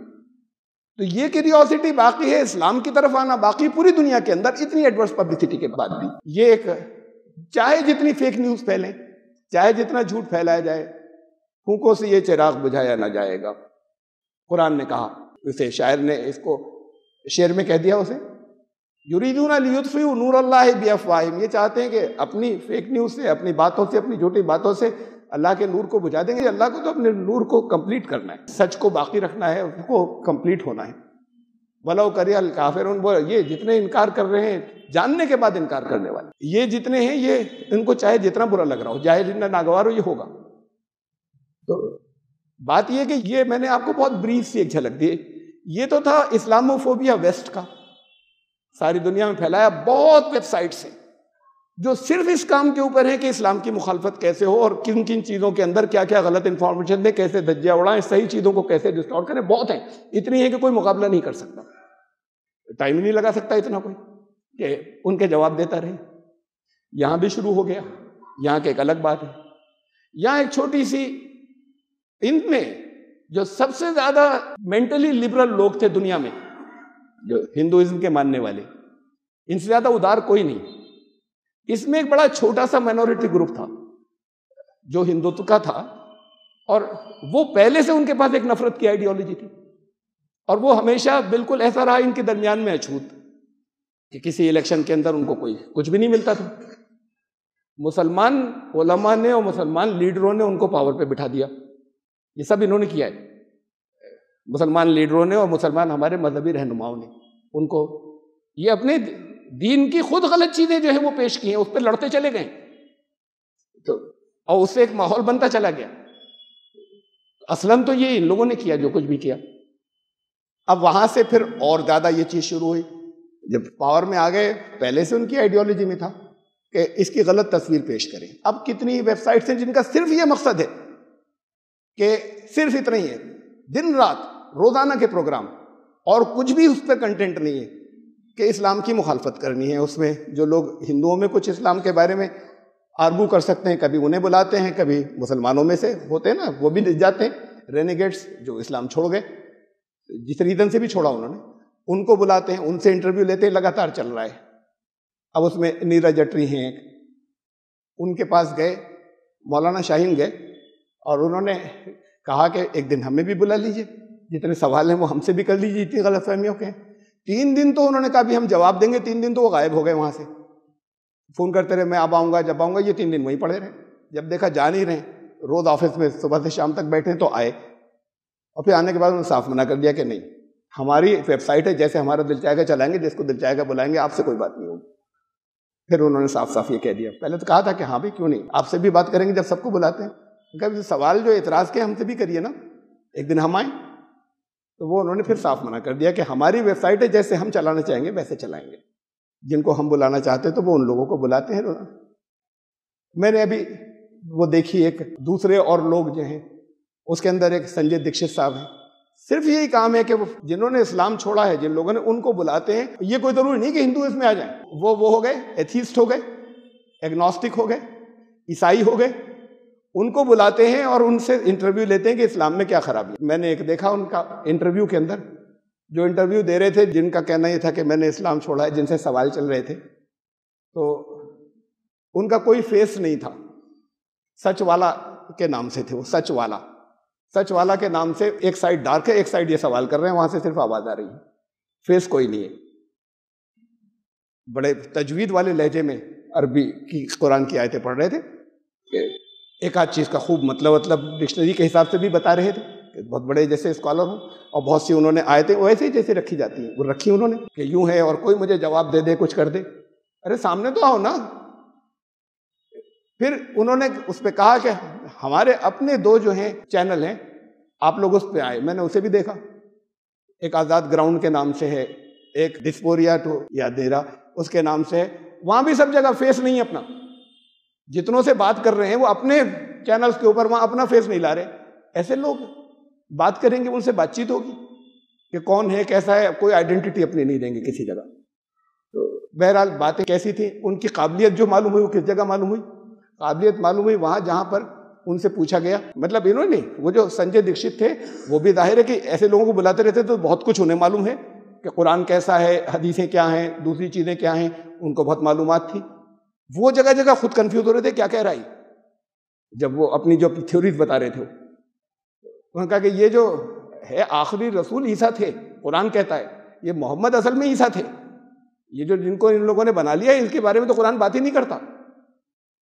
تو یہ کیوریوسٹی باقی ہے، اسلام کی طرف آنا باقی، پوری دنیا کے اندر اتنی ایڈورس پبلسٹی کے بعد بھی یہ ایک، چاہے جتنی فیک نیوز پھیلیں، چاہے جتنا جھوٹ پھیلایا جائے، پھونکوں سے یہ چراغ بجھایا نہ جائے گا۔ قرآن نے کہا، اسے شاعر نے اس کو شعر میں کہہ دیا، اسے یریدون لیطفئوا نور اللہ بافواہہم، یہ چاہتے ہیں کہ اپنی فیک نیوز سے، اپنی باتوں سے، اپنی جھوٹی باتوں سے اللہ کے نور کو بجھا دیں گے۔ اللہ کو تو اپنے نور کو کمپلیٹ کرنا ہے، سچ کو باقی رکھنا ہے، اس کو کمپلیٹ ہونا ہے۔ وَلَوْ كَرِهَ الْكَافِرُونَ، وہ یہ جتنے انکار کر رہے ہیں، جاننے کے بعد انکار کرنے والے، یہ جتنے ہیں، یہ ان کو چاہے جتنا برا لگ رہا ہو، چاہے جتنا ناگوار ہو، یہ ہوگا۔ تو بات یہ کہ یہ میں نے آپ کو بہت بریف سی ایک جھلک دی، یہ تو تھا اسلاموفوبیا ویسٹ کا، ساری دنیا میں پھیلایا، بہت ویب سائٹس ہیں جو صرف اس کام کے اوپر ہیں کہ اسلام کی مخالفت کیسے ہو، اور کن کن چیزوں کے اندر کیا کیا غلط انفارمیشن دیں، کیسے دھجیاں اڑائیں، صحیح چیزوں کو کیسے ڈسٹارٹ کریں، بہت ہیں، اتنی ہیں کہ کوئی مقابلہ نہیں کر سکتا، ٹائم ہی نہیں لگا سکتا اتنا کوئی کہ ان کے جواب دیتا رہے۔ یہاں بھی شروع ہو گیا، یہاں کی ایک الگ بات ہے، یہاں ایک چھوٹی سی، ان میں جو سب سے زیادہ مینٹلی لبرل لوگ تھے دنیا میں، جو ہندوازم کے ماننے والے، ان سے زیادہ ادار کوئی نہیں، اس میں ایک بڑا چھوٹا سا مائنورٹی گروپ تھا جو ہندوتو کا تھا، اور وہ پہلے سے ان کے پاس ایک نفرت کی آئیڈیالوجی تھی، اور وہ ہمیشہ بالکل ایسا رہا ان کے درمیان میں اچھوت کہ کسی الیکشن کے اندر ان کو کوئی کچھ بھی نہیں ملتا تھا۔ مسلمان علماء نے اور مسلمان لیڈروں نے ان کو پاور پہ بٹھا دیا، یہ سب انہوں نے کیا ہے، مسلمان لیڈروں نے اور مسلمان ہمارے مذہبی رہنماؤں نے ان کو، یہ اپنے دین کی خود غلط چیزیں جو ہیں وہ پیش کی ہیں، اس پہ لڑتے چلے گئے، تو اور اس سے ایک ماحول بنتا چلا گیا۔ اصلاً تو یہ ان لوگوں نے کیا جو کچھ بھی کیا۔ اب وہاں سے پھر اور زیادہ یہ چیز شروع ہوئی، جب پاور میں آ گئے، پہلے سے ان کی آئیڈیالوجی میں تھا کہ اس کی غلط تصویر پیش کریں۔ اب کتنی ویب سائٹس ہیں جن کا صرف یہ مقصد ہے کہ صرف اتنا ہی ہے، دن رات روزانہ کے پروگرام، اور کچھ بھی اس پہ کنٹینٹ نہیں ہے کہ اسلام کی مخالفت کرنی ہے۔ اس میں جو لوگ ہندوؤں میں کچھ اسلام کے بارے میں آرگو کر سکتے ہیں، کبھی انہیں بلاتے ہیں، کبھی مسلمانوں میں سے ہوتے ہیں نا، وہ بھی جاتے ہیں، رینیگیٹس جو اسلام چھوڑ گئے، جس ریزن سے بھی چھوڑا انہوں نے، ان کو بلاتے ہیں، ان سے انٹرویو لیتے ہیں، لگاتار چل رہا ہے۔ اب اس میں نیرج اٹری ہیں ایک، ان کے پاس گئے، مولانا شاہین گئے، اور انہوں نے کہا کہ ایک دن ہمیں بھی بلا لیجئے، جتنے سوال ہیں وہ ہم سے بھی کر لیجئے، اتنی غلط فہمیوں کے ہیں۔ 3 دن تو انہوں نے کہا بھی ہم جواب دیں گے، 3 دن تو وہ غائب ہو گئے وہاں سے، فون کرتے رہے میں اب آؤں گا جب آؤں گا، یہ 3 دن وہیں پڑے رہے، جب دیکھا جا نہیں رہے، روز آفس میں صبح سے شام تک بیٹھے تو آئے، اور پھر آنے کے بعد انہوں نے صاف منع کر دیا کہ نہیں، ہماری ویب سائٹ ہے، جیسے ہمارا دل چاہے گا چلائیں گے، جس کو دل چاہے گا بلائیں گے، آپ سے کوئی بات نہیں ہوگی۔ پھر انہوں نے صاف صاف یہ کہہ دیا، پہلے تو کہا تھا کہ ہاں بھی کیوں نہیں، آپ سے بھی بات کریں گے جب سب کو بلاتے ہیں، کبھی سوال جو اعتراض کے ہم سے بھی کریے نا، ایک دن ہم آئیں. تو وہ انہوں نے پھر صاف منع کر دیا کہ ہماری ویب سائٹ ہے، جیسے ہم چلانا چاہیں گے ویسے چلائیں گے، جن کو ہم بلانا چاہتے ہیں تو وہ ان لوگوں کو بلاتے ہیں. میں نے ابھی وہ دیکھی ایک دوسرے اور لوگ جو ہیں، اس کے اندر ایک سنجے دکشت صاحب ہیں. صرف یہی کام ہے کہ وہ جنہوں نے اسلام چھوڑا ہے، جن لوگوں نے، ان کو بلاتے ہیں. یہ کوئی ضروری نہیں کہ ہندو اس میں آ جائیں، وہ ہو گئے ایتھیسٹ، ہو گئے ایگنوسٹک، ہو گئے عیسائی، ہو گئے، ان کو بلاتے ہیں اور ان سے انٹرویو لیتے ہیں کہ اسلام میں کیا خرابی. میں نے ایک دیکھا ان کا انٹرویو کے اندر، جو انٹرویو دے رہے تھے، جن کا کہنا یہ تھا کہ میں نے اسلام چھوڑا ہے، جن سے سوال چل رہے تھے، تو ان کا کوئی فیس نہیں تھا. سچ والا کے نام سے تھے وہ، سچ والا کے نام سے. ایک سائڈ ڈارک ہے، ایک سائڈ یہ سوال کر رہے ہیں، وہاں سے صرف آواز آ رہی ہے، فیس کوئی نہیں ہے. بڑے تجوید والے لہجے میں عربی کی قرآن کی آیتیں پڑھ رہے تھے کہ ایک آدھ چیز کا خوب مطلب ڈکشنری کے حساب سے بھی بتا رہے تھے کہ بہت بڑے جیسے اسکالر ہوں. اور بہت سی انہوں نے آیتیں ویسے ہی جیسے رکھی جاتی ہیں وہ رکھی انہوں نے کہ یوں ہے، اور کوئی مجھے جواب دے دے، کچھ کر دے. ارے سامنے تو آؤ نا. پھر انہوں نے اس پہ کہا کہ ہمارے اپنے 2 جو ہیں چینل ہیں، آپ لوگ اس پہ آئے. میں نے اسے بھی دیکھا، ایک آزاد گراؤنڈ کے نام سے ہے، ایک ڈسپوریا ٹو یا دیرا اس کے نام سے ہے. وہاں بھی سب جگہ فیس نہیں اپنا. جتنوں سے بات کر رہے ہیں وہ اپنے چینلز کے اوپر وہاں اپنا فیس نہیں لا رہے. ایسے لوگ بات کریں گے، ان سے بات چیت ہوگی کہ کون ہے، کیسا ہے، کوئی آئیڈینٹی اپنی نہیں دیں گے کسی جگہ. تو بہرحال باتیں کیسی تھیں، ان کی قابلیت جو معلوم ہوئی وہ کس جگہ معلوم ہوئی؟ قابلیت معلوم ہوئی وہاں جہاں پر ان سے پوچھا گیا. مطلب انہوں نے، وہ جو سنجے دکشت تھے، وہ بھی ظاہر ہے کہ ایسے لوگوں کو بلاتے رہتے تو بہت کچھ انہیں معلوم ہے کہ قرآن کیسا ہے، حدیثیں کیا ہیں، دوسری چیزیں کیا ہیں، ان کو بہت معلومات تھی. وہ جگہ جگہ خود کنفیوز ہو رہے تھے کیا کہہ رہا ہے. جب وہ اپنی تھیوریز بتا رہے تھے، انہوں نے کہا کہ یہ جو ہے آخری رسول عیسیٰ تھے، قرآن کہتا ہے. یہ محمد اصل میں عیسیٰ تھے. یہ جو جن کو ان لوگوں نے بنا لیا ہے، اس کے بارے میں تو قرآن بات ہی نہیں کرتا.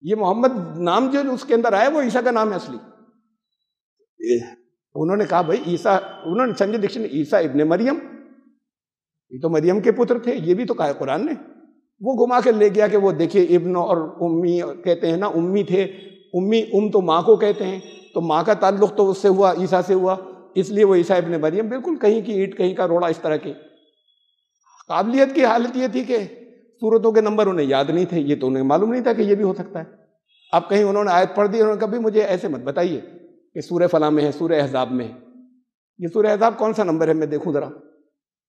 یہ محمد نام جو اس کے اندر آیا وہ عیسیٰ کا نام ہے اصلی. انہوں نے کہا بھائی عیسیٰ، انہوں نے سنجے دکشت نے، عیسیٰ ابن مریم، یہ تو مریم کے پتر تھے، یہ بھی تو کہا ہے قرآن نے. وہ گھما کے لے گیا کہ وہ دیکھیے ابن اور امی کہتے ہیں نا، امی تھے. تو ماں کو کہتے ہیں، تو ماں کا تعلق تو اس سے ہوا، عیسیٰ سے ہوا، اس لیے وہ عیسیٰ ابن مریم. بالکل کہیں کی اینٹ کہیں کا روڑا، اس طرح کی قابلیت کی حالت یہ تھی کہ سورتوں کے نمبر انہیں یاد نہیں تھے. یہ تو انہیں معلوم نہیں تھا کہ یہ بھی ہو سکتا ہے. اب کہیں انہوں نے آیت پڑھ دی، انہوں نے کہا بھی مجھے ایسے مت بتائیے کہ سورہ فلاں میں ہے، سورہ احزاب میں ہے. یہ سورہ احزاب کون سا نمبر ہے، میں دیکھوں ذرا.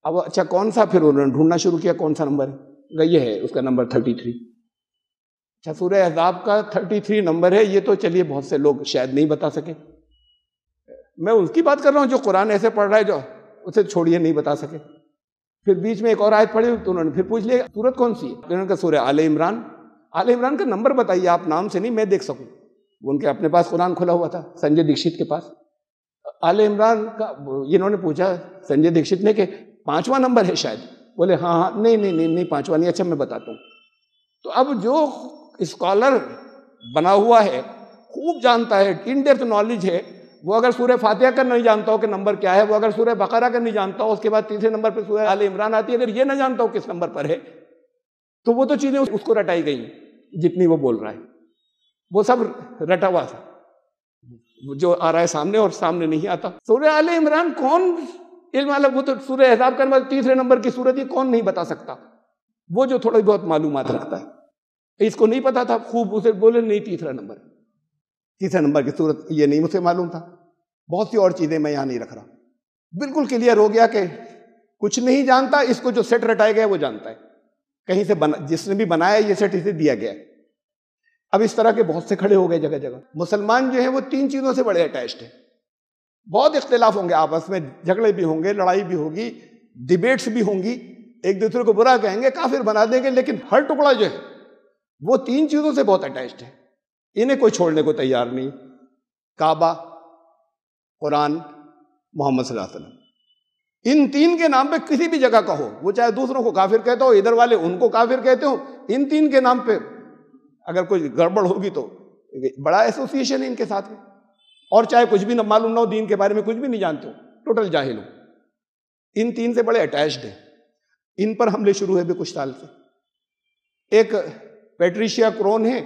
اب اچھا کون سا، پھر انہوں نے ڈھونڈنا شروع کیا کون سا نمبر ہے. یہ ہے اس کا نمبر 33. اچھا سورہ احزاب کا 33 نمبر ہے. یہ تو چلیے بہت سے لوگ شاید نہیں بتا سکے. میں اس کی بات کر رہا ہوں جو قرآن ایسے پڑھ رہا ہے، جو اسے چھوڑیے نہیں بتا سکے. پھر بیچ میں ایک اور آیت پڑھی تو انہوں نے پھر پوچھ لیا سورت کون سی ہے. انہوں نے کہا سورہ آل عمران. آل عمران کا نمبر بتائیے آپ، نام سے نہیں، میں دیکھ سکوں. ان کے اپنے پاس قرآن کھلا ہوا تھا سنجے دکشت کے پاس. آل عمران کا انہوں نے پوچھا سنجے دکشت نے کہ 5واں نمبر ہے شاید. بولے ہاں نہیں 5واں نہیں. اچھا میں بتاتا ہوں. تو اب جو اسکالر بنا ہوا ہے، خوب جانتا ہے، ان ڈیپتھ نالج ہے، وہ اگر سورہ فاتحہ کا نہیں جانتا ہو کہ نمبر کیا ہے، وہ اگر سورہ بقرہ کا نہیں جانتا ہو، اس کے بعد تیسرے نمبر پہ سورہ آل عمران آتی ہے، اگر یہ نہ جانتا ہو کس نمبر پر ہے، تو وہ تو چیزیں اس کو رٹائی گئی جتنی وہ بول رہا ہے. وہ سب رٹا ہوا تھا جو آ رہا ہے سامنے، اور سامنے نہیں آتا. سورہ آل عمران کون علم والا، وہ تو سورہ احزاب کا تیسرے نمبر کی سورت یہ کون نہیں بتا سکتا. وہ جو تھوڑی بہت معلومات رکھتا ہے، اس کو نہیں پتا تھا. خوب اسے بولے نہیں تیسرا نمبر کی صورت یہ نہیں مجھے معلوم تھا. بہت سی اور چیزیں میں یہاں نہیں رکھ رہا. بالکل کلیئر ہو گیا کہ کچھ نہیں جانتا. اس کو جو سیٹ رٹائے گیا وہ جانتا ہے، کہیں سے جس نے بھی بنایا یہ سیٹ اسے دیا گیا ہے. اب اس طرح کے بہت سے کھڑے ہو گئے جگہ جگہ. مسلمان جو ہیں وہ 3 چیزوں سے بڑے اٹیچڈ ہیں. بہت اختلاف ہوں گے آپس میں، جھگڑے بھی ہوں گے، لڑائی بھی ہوگی، ڈیبیٹس بھی ہوں گی، ایک دوسرے کو برا کہیں گے، کافر بنا دیں گے، لیکن ہر ٹکڑا جو ہے وہ 3 چیزوں سے بہت اٹیچڈ ہے. انہیں کوئی چھوڑنے کو تیار نہیں. کعبہ، قرآن، محمد صلی اللہ علیہ وسلم. ان 3 کے نام پہ کسی بھی جگہ کا ہو، وہ چاہے دوسروں کو کافر کہتے ہو، ادھر والے ان کو کافر کہتے ہو، ان 3 کے نام پہ اگر کوئی گڑبڑ ہوگی تو بڑا ایسوسیشن ہے ان کے ساتھ میں. اور چاہے کچھ بھی نہ معلوم نہ ہو، دین کے بارے میں کچھ بھی نہیں جانتے ہو، ٹوٹل جاہل ہو. ان 3 سے بڑے اٹیچڈ ہیں. ان پر حملے شروع ہوئے بھی کچھ سال سے. ایک پیٹریشیا کرون ہے،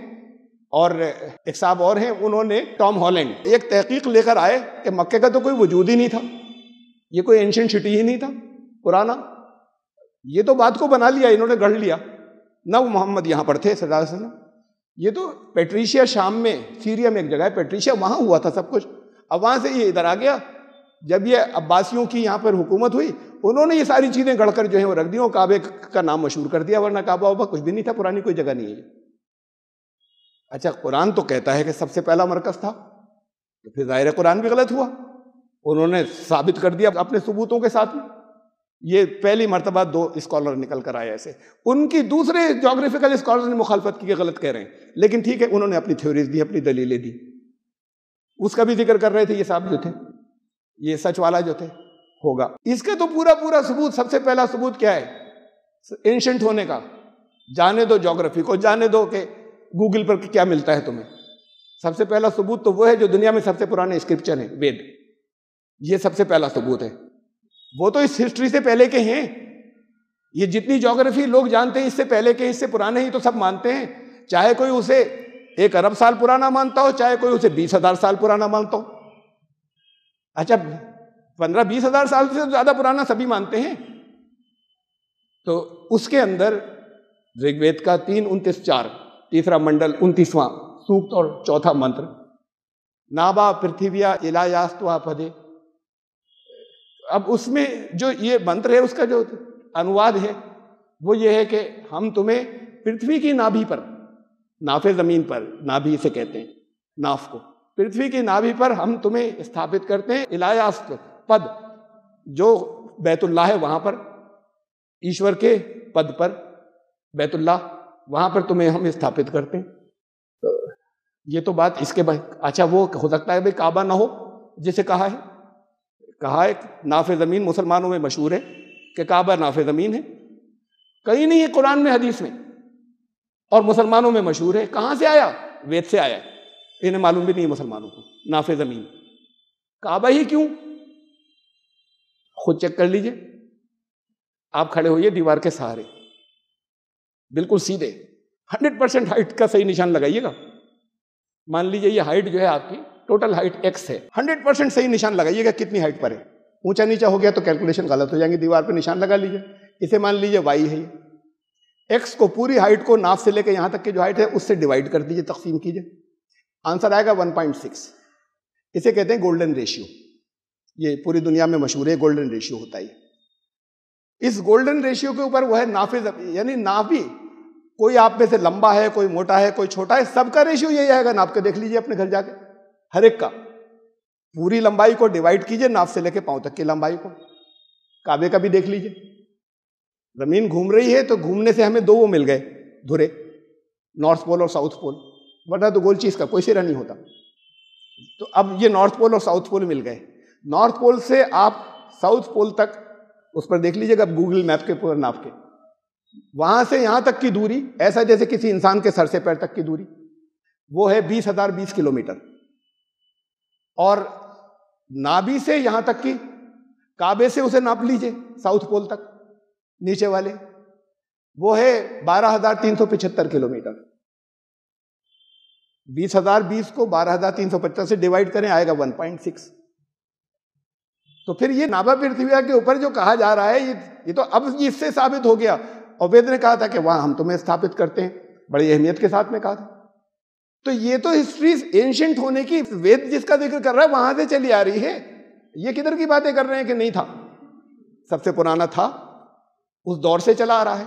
اور ایک صاحب اور ہیں، انہوں نے ٹام ہالینڈ ایک تحقیق لے کر آئے کہ مکے کا تو کوئی وجود ہی نہیں تھا، یہ کوئی اینشنٹ سٹی ہی نہیں تھا پرانا، یہ تو بات کو بنا لیا انہوں نے، گڑھ لیا، نہ وہ محمد یہاں پر تھے صلی اللہ علیہ وسلم، یہ تو پیٹریشیا شام میں، سیریا میں ایک جگہ ہے پیٹریشیا، وہاں ہوا تھا سب کچھ، اب وہاں سے یہ ادھر آ گیا، جب یہ عباسیوں کی یہاں پر حکومت ہوئی انہوں نے یہ ساری چیزیں گڑھ کر جو ہیں وہ رکھ دی، اور کعبے کا نام مشہور کر دیا، ورنہ کعبہ وعبہ کچھ بھی نہیں تھا، پرانی کوئی جگہ نہیں ہے۔ اچھا قرآن تو کہتا ہے کہ سب سے پہلا مرکز تھا، تو پھر ظاہر قرآن بھی غلط ہوا، انہوں نے ثابت کر دیا اپنے ثبوتوں کے ساتھ میں، یہ پہلی مرتبہ 2 اسکالر نکل کر آئے ایسے، ان کی دوسرے جغرافیکل اسکالر نے مخالفت کی کہ غلط کہہ رہے ہیں، لیکن ٹھیک ہے انہوں نے اپنی تھیوریز دی، اپنی دلیلیں دی، اس کا بھی ذکر کر رہے تھے یہ صاحب جو تھے، یہ سچ والا جو تھے ہوگا، اس کا تو پورا ثبوت، سب سے پہلا ثبوت کیا ہے اینشنٹ ہونے کا، جانے دو جغرافی کو، جانے دو کہ گوگل پر کیا ملتا ہے تمہیں، سب سے پہلا ثبوت تو وہ ہے جو دنیا میں سب سے پرانے اسکرپچر ہیں، وید، یہ سب سے پہلا ثبوت ہے، وہ تو اس ہسٹری سے پہلے کے ہیں، یہ جتنی جغرافی لوگ جانتے ہیں اس سے پہلے کے، اس سے پرانے ہی تو سب مانتے ہیں، چاہے کوئی اسے 1 ارب سال پرانا مانتا ہو، چاہے کوئی اسے 20,000 سال پرانا مانتا ہو، اچھا 15-20 ہزار سال سے زیادہ پرانا سبھی مانتے ہیں، تو اس کے اندر رگ وید کا 3:29-4 تیسرا منڈل 29واں سوکت اور چوتھا منتر، نابا پرتھویا الایاستوا پدے، اب اس میں جو یہ منتر ہے اس کا جو انواد ہے وہ یہ ہے کہ ہم تمہیں پرتھوی کی نابھی پر، ناف زمین پر، نابھی سے کہتے ہیں ناف کو، پرتھوی کی نابھی پر ہم تمہیں استھاپت کرتے ہیں، الایاست پد جو بیت اللہ ہے وہاں پر، ایشور کے پد پر بیت اللہ، وہاں پر تمہیں ہم استھاپت کرتے ہیں، تو یہ تو بات اس کے بعد، اچھا وہ ہو سکتا ہے بھائی کعبہ نہ ہو جسے کہا ہے ناف زمین، مسلمانوں میں مشہور ہے کہ کعبہ ناف زمین ہے، کہیں نہیں ہے قرآن میں حدیث میں، اور مسلمانوں میں مشہور ہے، کہاں سے آیا؟ وید سے آیا، انہیں معلوم بھی نہیں ہے مسلمانوں کو، ناف زمین کعبہ ہی کیوں؟ خود چیک کر لیجئے، آپ کھڑے ہوئیے دیوار کے سہارے، بالکل سیدھے 100% ہائٹ کا صحیح نشان لگائیے گا، مان لیجئے یہ ہائٹ جو ہے آپ کی ٹوٹل ہائٹ x ہے، 100% صحیح نشان لگائیے گا کتنی ہائٹ پر ہے، اونچا نیچا ہو گیا تو کیلکولیشن غلط ہو جائیں گے، دیوار پہ نشان لگا لیجئے، اسے مان لیجئے y ہے، x کو پوری ہائٹ کو ناف سے لے کے یہاں تک کی جو ہائٹ ہے اس سے ڈیوائڈ کر دیجئے، تقسیم کیجئے، آنسر آئے گا 1.6، اسے کہتے ہیں گولڈن ریشیو، یہ پوری دنیا میں مشہور ہے، گولڈن ریشیو ہوتا ہے، اس گولڈن ریشیو کے اوپر وہ ہے نافذ، یعنی نافی، کوئی آپ میں سے لمبا ہے، کوئی موٹا ہے، کوئی چھوٹا ہے، سب کا ریشیو یہی آئے گا، ناپ کے دیکھ لیجئے اپنے گھر جا کے، ہر ایک کا پوری لمبائی کو ڈیوائڈ کیجئے ناف سے لے کے پاؤں تک کی لمبائی کو، کعبے کا بھی دیکھ لیجئے، زمین گھوم رہی ہے تو گھومنے سے ہمیں 2 وہ مل گئے دھرے، نارتھ پول اور ساؤتھ پول، ورنہ تو گول چیز کا کوئی سرا نہیں ہوتا، تو اب یہ نارتھ پول اور ساؤتھ پول مل گئے، نارتھ پول سے آپ ساؤتھ پول تک اس پر دیکھ لیجئے گا گوگل میپ کے پورا ناپ کے، وہاں سے یہاں تک کی دوری ایسا جیسے کسی انسان کے سر سے پیر تک کی دوری، وہ ہے 20,020 کلومیٹر، اور نابی سے یہاں تک کی، کعبے سے اسے ناپ لیجئے ساؤتھ پول تک نیچے والے، وہ ہے 12,375 کلومیٹر، 20,020 کو 12,375 سے ڈیوائڈ کریں آئے گا 1.6، تو پھر یہ نابا پرتھویا کے اوپر جو کہا جا رہا ہے یہ تو اب اس سے ثابت ہو گیا، اور وید نے کہا تھا کہ وہاں ہم تمہیں استھاپت کرتے ہیں، بڑی اہمیت کے ساتھ میں کہا تھا، تو یہ تو ہسٹری اینشنٹ ہونے کی، وید جس کا ذکر کر رہا ہے وہاں سے چلی آ رہی ہے، یہ کدھر کی باتیں کر رہے ہیں کہ نہیں تھا، سب سے پرانا تھا، اس دور سے چلا آ رہا ہے۔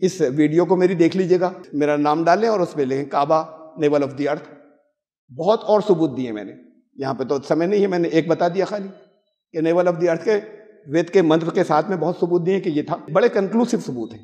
اس ویڈیو کو میری دیکھ لیجئے گا، میرا نام ڈالیں اور اس پہ لکھیں کعبہ نیول آف دی ارتھ، بہت اور ثبوت دیے میں نے، یہاں پہ تو سمے نہیں ہے، میں نے ایک بتا دیا خالی کہ نیول آف دی ارتھ کے وید کے منتر کے ساتھ میں بہت ثبوت دیے کہ یہ تھا، بڑے کنکلوسیو ثبوت ہیں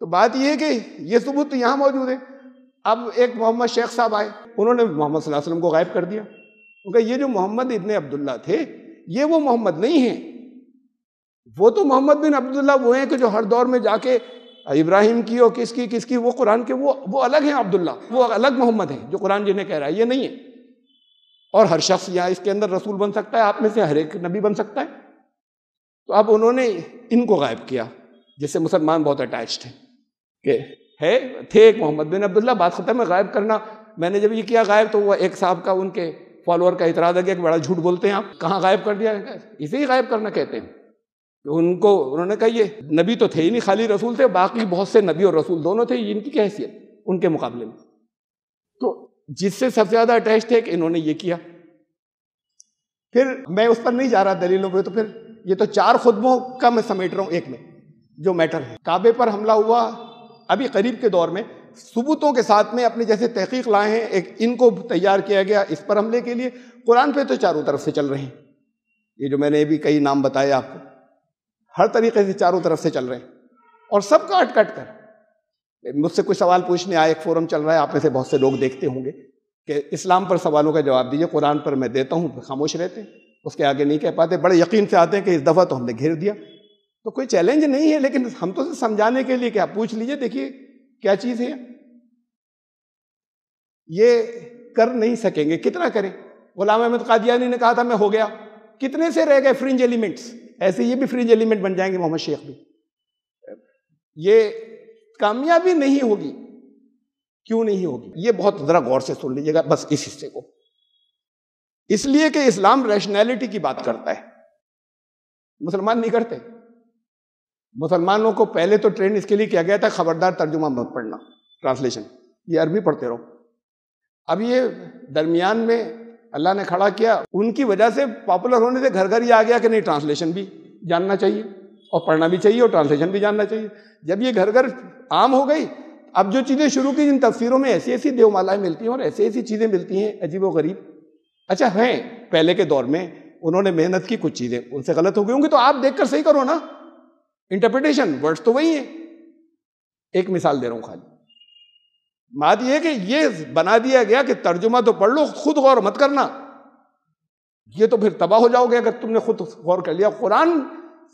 تو بات یہ ہے کہ یہ ثبوت تو یہاں موجود ہے۔ اب ایک محمد شیخ صاحب آئے، انہوں نے محمد صلی اللہ علیہ وسلم کو غائب کر دیا، کیونکہ یہ جو محمد ابن عبداللہ تھے یہ وہ محمد نہیں ہیں، وہ تو محمد بن عبداللہ وہ ہیں کہ جو ہر دور میں جا کے ابراہیم کی اور کس کی وہ قرآن کے وہ الگ ہیں، عبداللہ وہ الگ محمد ہیں جو قرآن جنہیں کہہ رہا ہے، یہ نہیں ہے، اور ہر شخص یہاں اس کے اندر رسول بن سکتا ہے، آپ میں سے ہر ایک نبی بن سکتا ہے، تو اب انہوں نے ان کو غائب کیا، جس سے مسلمان بہت اٹیچڈ ہیں کہ تھے ایک محمد بن عبداللہ، بات ختم ہے. غائب کرنا میں نے جب یہ کیا غائب، تو وہ ایک صاحب کا ان کے فالوور کا اعتراض آ گیا کہ بڑا جھوٹ بولتے ہیں آپ، کہاں غائب کر دیا؟ اسے ہی غائب کرنا کہتے ہیں. انہوں نے کہا یہ نبی تو تھے ہی نہیں، خالی رسول تھے، باقی بہت سے نبی اور رسول دونوں تھے، ان کی کیا حیثیت ان کے مقابلے میں؟ تو جس سے سب سے زیادہ اٹیچ تھے کہ انہوں نے یہ کیا. پھر میں اس پر نہیں جا رہا دلیلوں پہ، تو پھر یہ تو 4 خطبوں کا میں سمیٹ رہا ہوں ایک میں جو میٹر ہے. کعبے پر حملہ ہوا ابھی قریب کے دور میں، ثبوتوں کے ساتھ میں اپنے جیسے تحقیق لائے ہیں، ایک ان کو تیار کیا گیا اس پر حملے کے لیے. قرآن پہ تو چاروں طرف سے چل رہے ہیں، یہ جو میں نے بھی کئی نام بتائے آپ کو، ہر طریقے سے چاروں طرف سے چل رہے ہیں، اور سب کاٹ کر. مجھ سے کوئی سوال پوچھنے آئے، ایک فورم چل رہا ہے، آپ میں سے بہت سے لوگ دیکھتے ہوں گے کہ اسلام پر سوالوں کا جواب دیجیے، قرآن پر میں دیتا ہوں، خاموش رہتے ہیں، اس کے آگے نہیں کہہ پاتے، بڑے یقین سے آتے ہیں کہ اس دفعہ تو ہم نے گھیر دیا. تو کوئی چیلنج نہیں ہے، لیکن ہم تو سمجھانے کے لیے کہ آپ پوچھ لیجئے، دیکھیے کیا چیز ہے. یہ کر نہیں سکیں گے، کتنا کریں؟ غلام احمد قادیانی نے کہا تھا میں ہو گیا، کتنے سے رہ گئے فرنج ایلیمنٹس؟ ایسے یہ بھی فرنج ایلیمنٹ بن جائیں گے، محمد شیخ بھی. یہ کامیابی نہیں ہوگی. کیوں نہیں ہوگی؟ یہ بہت ذرا غور سے سن لیجیے گا بس اس حصے کو. اس لیے کہ اسلام ریشنلٹی کی بات کرتا ہے، مسلمان نہیں کرتے. مسلمانوں کو پہلے تو ٹرین اس کے لیے کیا گیا تھا، خبردار ترجمہ مت پڑھنا، ٹرانسلیشن، یہ عربی پڑھتے رہو. اب یہ درمیان میں اللہ نے کھڑا کیا، ان کی وجہ سے پاپولر ہونے سے گھر گھر یہ آ گیا کہ نہیں ٹرانسلیشن بھی جاننا چاہیے اور پڑھنا بھی چاہیے اور ٹرانسلیشن بھی جاننا چاہیے. جب یہ گھر گھر عام ہو گئی، اب جو چیزیں شروع کی، جن تفسیروں میں ایسی ایسی دیو مالائیں ملتی ہیں اور ایسی ایسی چیزیں ملتی ہیں عجیب و غریب. اچھا ہیں پہلے کے دور میں انہوں نے محنت کی، کچھ چیزیں ان سے غلط ہو گئی ہوں گی تو آپ دیکھ کر صحیح کرو نا. انٹرپریٹیشن ورڈز تو وہی ہیں. ایک مثال دے رہا ہوں خالی. بات یہ ہے کہ یہ بنا دیا گیا کہ ترجمہ تو پڑھ لو، خود غور مت کرنا، یہ تو پھر تباہ ہو جاؤ گے اگر تم نے خود غور کر لیا. قرآن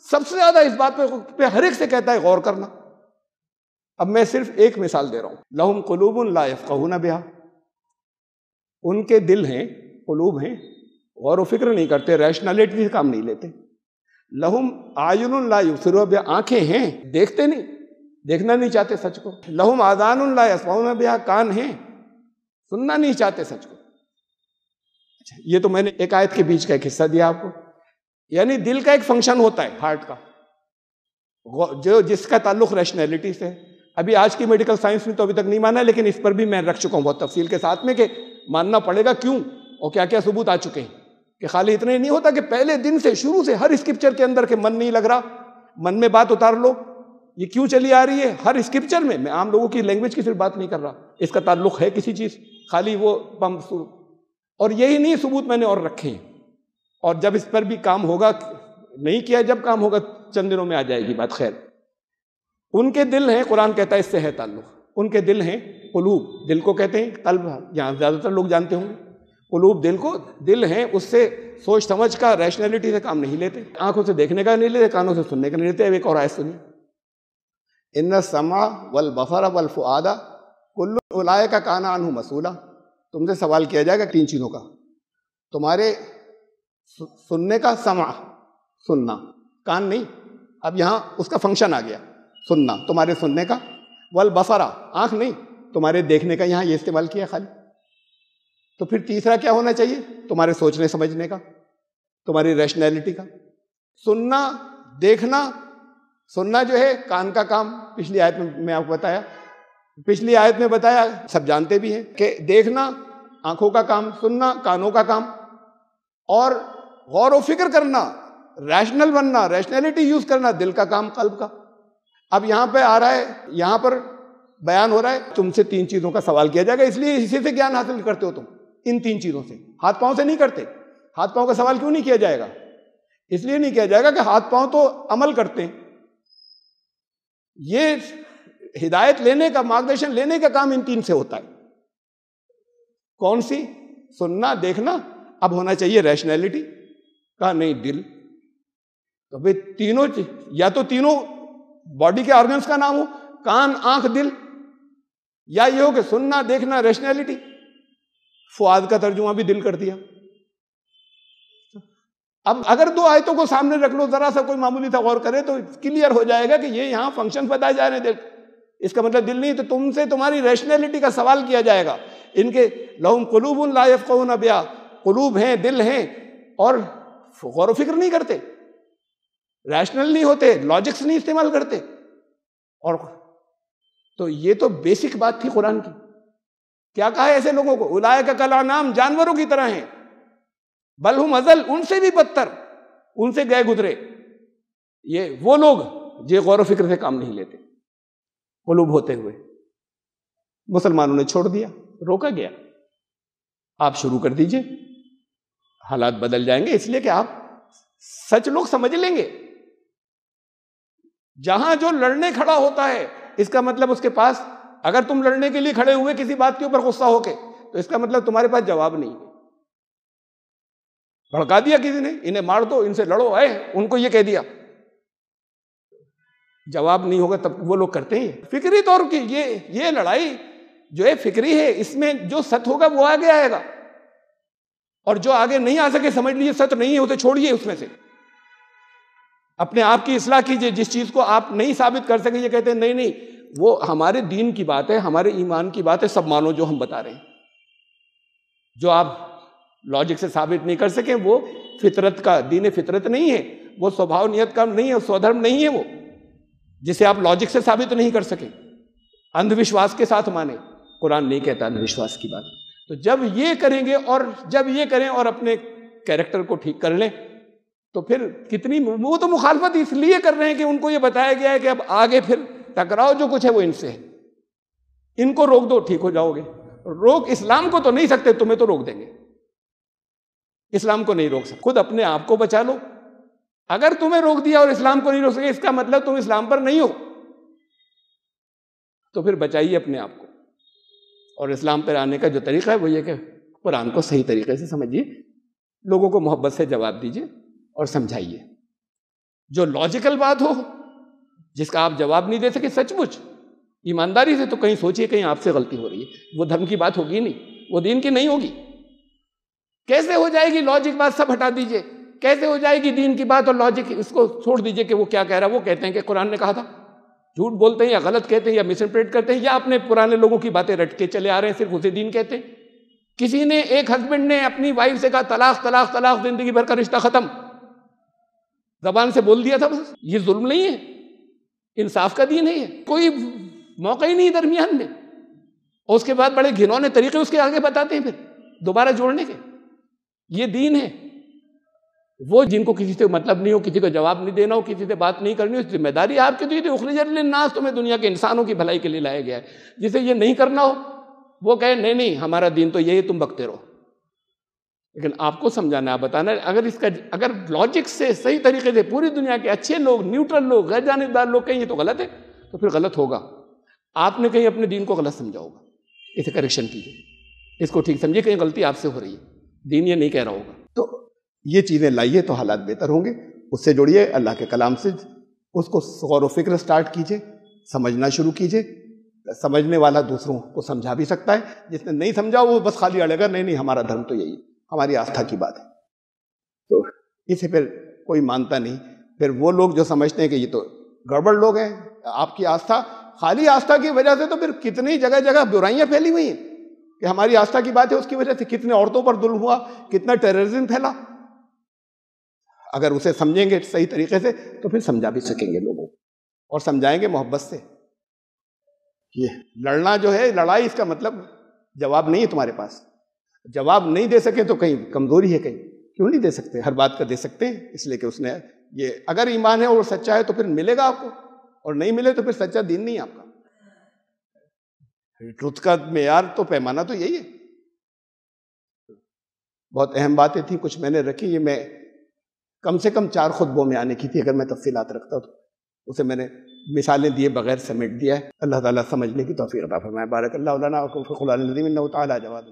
سب سے زیادہ اس بات پہ ہر ایک سے کہتا ہے غور کرنا. اب میں صرف ایک مثال دے رہا ہوں. لہم قلوب لا یفقہون بہا، ان کے دل ہیں، قلوب ہیں، غور و فکر نہیں کرتے، ریشنلٹی سے کام نہیں لیتے. لہم اعین لا یبصرون بہا، آنکھیں ہیں دیکھتے نہیں، دیکھنا نہیں چاہتے سچ کو. لہم آذان لا یسمعون بہا، کان ہیں سننا نہیں چاہتے سچ کو. یہ تو میں نے ایک آیت کے بیچ کا ایک حصہ دیا آپ کو. یعنی دل کا ایک فنکشن ہوتا ہے ہارٹ کا، جو جس کا تعلق ریشنلٹی سے. ابھی آج کی میڈیکل سائنس نے تو ابھی تک نہیں مانا، لیکن اس پر بھی میں رکھ چکا ہوں بہت تفصیل کے ساتھ میں کہ ماننا پڑے گا کیوں اور کیا کیا ثبوت آ چکے ہیں. کہ خالی اتنا ہی نہیں ہوتا کہ پہلے دن سے شروع سے ہر اسکرپچر کے اندر کہ من نہیں لگ رہا، من میں بات اتار لو، یہ کیوں چلی آ رہی ہے ہر اسکرپچر میں. میں عام لوگوں کی لینگویج کی صرف بات نہیں کر رہا، اس کا تعلق ہے کسی چیز، خالی وہ اور یہی نہیں ثبوت میں نے اور رکھے ہیں. اور جب اس پر بھی کام ہوگا، نہیں کیا جب کام ہوگا چند دنوں میں آ جائے گی بات. خیر، ان کے دل ہیں، قرآن کہتا ہے اس سے ہے تعلق. ان کے دل ہیں، قلوب دل کو کہتے ہیں، قلب یہاں زیادہ تر لوگ جانتے ہوں گے. قلوب دل کو، دل ہیں، اس سے سوچ سمجھ کا ریشنلٹی سے کام نہیں لیتے، آنکھوں سے دیکھنے کا نہیں لیتے، کانوں سے سننے کا نہیں لیتے. اب ایک اور آیت سنیے. ان السمع والبصر والفؤاد کل اولئک کان عنہ مسئولا. تم سے سوال کیا جائے گا 3 چیزوں کا، تمہارے سننے کا، سمع سننا، کان نہیں، اب یہاں اس کا فنکشن آ گیا، سننا تمہارے سننے کا، والبصر آنکھ نہیں، تمہارے دیکھنے کا، یہاں یہ استعمال کیا خالی. تو پھر تیسرا کیا ہونا چاہیے؟ تمہارے سوچنے سمجھنے کا، تمہاری ریشنلٹی کا. سننا، دیکھنا. سننا جو ہے کان کا کام، پچھلی آیت میں آپ کو بتایا، پچھلی آیت میں بتایا، سب جانتے بھی ہیں کہ دیکھنا آنکھوں کا کام، سننا کانوں کا کام، اور غور و فکر کرنا، ریشنل بننا، ریشنلٹی یوز کرنا دل کا کام، قلب کا. اب یہاں پہ آ رہا ہے، یہاں پر بیان ہو رہا ہے تم سے 3 چیزوں کا سوال کیا جائے گا، اس لیے اسی سے گیان حاصل کرتے ہو تم، ان 3 چیزوں سے، ہاتھ پاؤں سے نہیں کرتے. ہاتھ پاؤں کا سوال کیوں نہیں کیا جائے گا؟ اس لیے نہیں کیا جائے گا کہ ہاتھ پاؤں تو عمل کرتے ہیں. یہ ہدایت لینے کا، مارگدرشن لینے کا کام ان 3 سے ہوتا ہے. کون سی؟ سننا، دیکھنا. اب ہونا چاہیے ریشنلٹی کا، نہیں دل. تو بھئی تینوں، یا تو تینوں باڈی کے آرگنز کا نام ہو، کان، آنکھ، دل، یا یہ ہو کہ سننا، دیکھنا، ریشنلٹی. فؤاد کا ترجمہ بھی دل کر دیا. اب اگر 2 آیتوں کو سامنے رکھ لو، ذرا سا کوئی معمولی سا غور کرے تو کلیئر ہو جائے گا کہ یہ یہاں فنکشن بتائے جا رہے ہیں. اس کا مطلب دل نہیں، تو تم سے تمہاری ریشنلٹی کا سوال کیا جائے گا. ان کے لہم قلوب لا یفقہون بہا، قلوب ہیں، دل ہیں، اور غور و فکر نہیں کرتے، ریشنل نہیں ہوتے، لاجکس نہیں استعمال کرتے. اور تو یہ تو بیسک بات تھی قرآن کی. کیا کہا ہے ایسے لوگوں کو؟ اولئک کالانعام، جانوروں کی طرح ہیں، بل ہم اضل، ان سے بھی بدتر، ان سے گئے گزرے. یہ وہ لوگ جو غور و فکر سے کام نہیں لیتے، قلوب ہوتے ہوئے. مسلمانوں نے چھوڑ دیا، روکا گیا. آپ شروع کر دیجئے، حالات بدل جائیں گے، اس لیے کہ آپ سچ لوگ سمجھ لیں گے. جہاں جو لڑنے کھڑا ہوتا ہے، اس کا مطلب اس کے پاس، اگر تم لڑنے کے لیے کھڑے ہوئے کسی بات کے اوپر غصہ ہو کے، تو اس کا مطلب تمہارے پاس جواب نہیں. بھڑکا دیا کسی نے، انہیں مار دو، ان سے لڑو، ان کو یہ کہہ دیا، جواب نہیں ہوگا. تب وہ لوگ کرتے ہیں فکری طور کی یہ لڑائی جو ہے فکری ہے. اس میں جو سچ ہوگا وہ آگے آئے گا، اور جو آگے نہیں آ سکے سمجھ لیجیے سچ نہیں ہے، اسے چھوڑیے. اس میں سے اپنے آپ کی اصلاح کیجیے. جس چیز کو آپ نہیں ثابت کر سکیں، یہ کہتے ہیں نہیں وہ ہمارے دین کی بات ہے، ہمارے ایمان کی بات ہے، سب مانو جو ہم بتا رہے ہیں. جو آپ لاجک سے ثابت نہیں کر سکیں وہ فطرت کا، دین فطرت نہیں ہے، وہ سوبھاؤ نیت کا نہیں ہے، سودھرم نہیں ہے وہ، جسے آپ لاجک سے ثابت نہیں کر سکیں. اندھ وشواس کے ساتھ مانے، قرآن نہیں کہتا اندھ وشواس کی بات. تو جب یہ کریں گے، اور جب یہ کریں اور اپنے کیریکٹر کو ٹھیک کر لیں، تو پھر کتنی، وہ تو مخالفت اس لیے کر رہے ہیں کہ ان کو یہ بتایا گیا ہے کہ اب آگے پھر ٹکراؤ جو کچھ ہے وہ ان سے ہے، ان کو روک دو ٹھیک ہو جاؤ گے. روک اسلام کو تو نہیں سکتے، تمہیں تو روک دیں گے. اسلام کو نہیں روک سکتے، خود اپنے آپ کو بچا لو. اگر تمہیں روک دیا اور اسلام کو نہیں روک سکے، اس کا مطلب تم اسلام پر نہیں ہو. تو پھر بچائیے اپنے آپ کو. اور اسلام پر آنے کا جو طریقہ ہے وہ یہ کہ قرآن کو صحیح طریقے سے سمجھیے، لوگوں کو محبت سے جواب دیجیے اور سمجھائیے. جو لاجیکل بات ہو، جس کا آپ جواب نہیں دے سکے، سچ مچ ایمانداری سے، تو کہیں سوچیے کہیں آپ سے غلطی ہو رہی ہے. وہ دھرم کی بات ہوگی نہیں، وہ دین کی نہیں ہوگی. کیسے ہو جائے گی لاجک بات؟ سب ہٹا دیجیے. کیسے ہو جائے گی دین کی بات اور لاجک؟ اس کو چھوڑ دیجیے کہ وہ کیا کہہ رہا ہے. وہ کہتے ہیں کہ قرآن نے کہا تھا، جھوٹ بولتے ہیں یا غلط کہتے ہیں یا مس انٹرپریٹ کرتے ہیں، یا اپنے پرانے لوگوں کی باتیں رٹ کے چلے آ رہے ہیں، صرف اسے دین کہتے ہیں. کسی نے، ایک ہسبینڈ نے اپنی وائف سے کہا طلاق طلاق طلاق، زندگی بھر کا رشتہ ختم، زبان سے بول دیا تھا. بس یہ ظلم نہیں ہے؟ انصاف کا دین ہے یہ؟ کوئی موقع ہی نہیں درمیان میں. اور اس کے بعد بڑے گھنونے طریقے اس کے آگے بتاتے ہیں پھر دوبارہ جوڑنے کے. یہ دین ہے؟ وہ جن کو کسی سے مطلب نہیں ہو، کسی کو جواب نہیں دینا ہو، کسی سے بات نہیں کرنی ہو، ذمہ داری آپ کی تو یہ تھی، اخرجت للناس، تمہیں دنیا کے انسانوں کی بھلائی کے لیے لایا گیا ہے. جسے یہ نہیں کرنا ہو وہ کہے نہیں ہمارا دین تو یہی، تم بکتے رہو. لیکن آپ کو سمجھانا ہے، بتانا ہے. اگر لاجک سے صحیح طریقے سے پوری دنیا کے اچھے لوگ، نیوٹرل لوگ، غیر جانبدار لوگ کہیں یہ تو غلط ہے، تو پھر غلط ہوگا. آپ نے کہیں اپنے دین کو غلط سمجھا ہوگا، اسے کریکشن کیجیے، اس کو ٹھیک سمجھیے، کہیں غلطی آپ سے ہو رہی ہے، دین یہ نہیں کہہ رہا ہوگا. تو یہ چیزیں لائیے تو حالات بہتر ہوں گے. اس سے جوڑیے اللہ کے کلام سے، اس کو غور و فکر سٹارٹ کیجیے، سمجھنا شروع کیجیے. سمجھنے والا دوسروں کو سمجھا بھی سکتا ہے، جس نے نہیں سمجھا وہ بس خالی اڑے گا، نہیں ہمارا دھرم تو یہی ہے، ہماری آستھا کی بات ہے. تو اسے پھر کوئی مانتا نہیں. پھر وہ لوگ جو سمجھتے ہیں کہ یہ تو گڑبڑ لوگ ہیں، آپ کی آستھا، خالی آستھا کی وجہ سے تو پھر کتنی جگہ جگہ برائیاں پھیلی ہوئی ہیں کہ ہماری آستھا کی بات ہے، اس کی وجہ سے کتنے عورتوں پر ظلم ہوا، کتنا ٹیررزم پھیلا. اگر اسے سمجھیں گے صحیح طریقے سے تو پھر سمجھا بھی سکیں گے لوگوں کو، اور سمجھائیں گے محبت سے. یہ لڑنا جو ہے، لڑائی، اس کا مطلب جواب نہیں ہے تمہارے پاس. جواب نہیں دے سکے تو کہیں کمزوری ہے، کہیں کیوں نہیں دے سکتے؟ ہر بات کا دے سکتے ہیں، اس لیے کہ اس نے یہ، اگر ایمان ہے اور سچا ہے تو پھر ملے گا آپ کو، اور نہیں ملے تو پھر سچا دین نہیں ہے آپ کا. ٹروتھ کا معیار تو پیمانہ تو یہی ہے. بہت اہم باتیں تھیں کچھ میں نے رکھی، یہ میں کم سے کم 4 خطبوں میں آنے کی تھی. اگر میں تفصیلات رکھتا تو اسے میں نے مثالیں دیے بغیر سمیٹ دیا ہے. اللہ تعالیٰ سمجھنے کی توفیق عطا فرمائے. بارک اللہ لنا و فی القرآن العظیم انہ تعالیٰ جواد.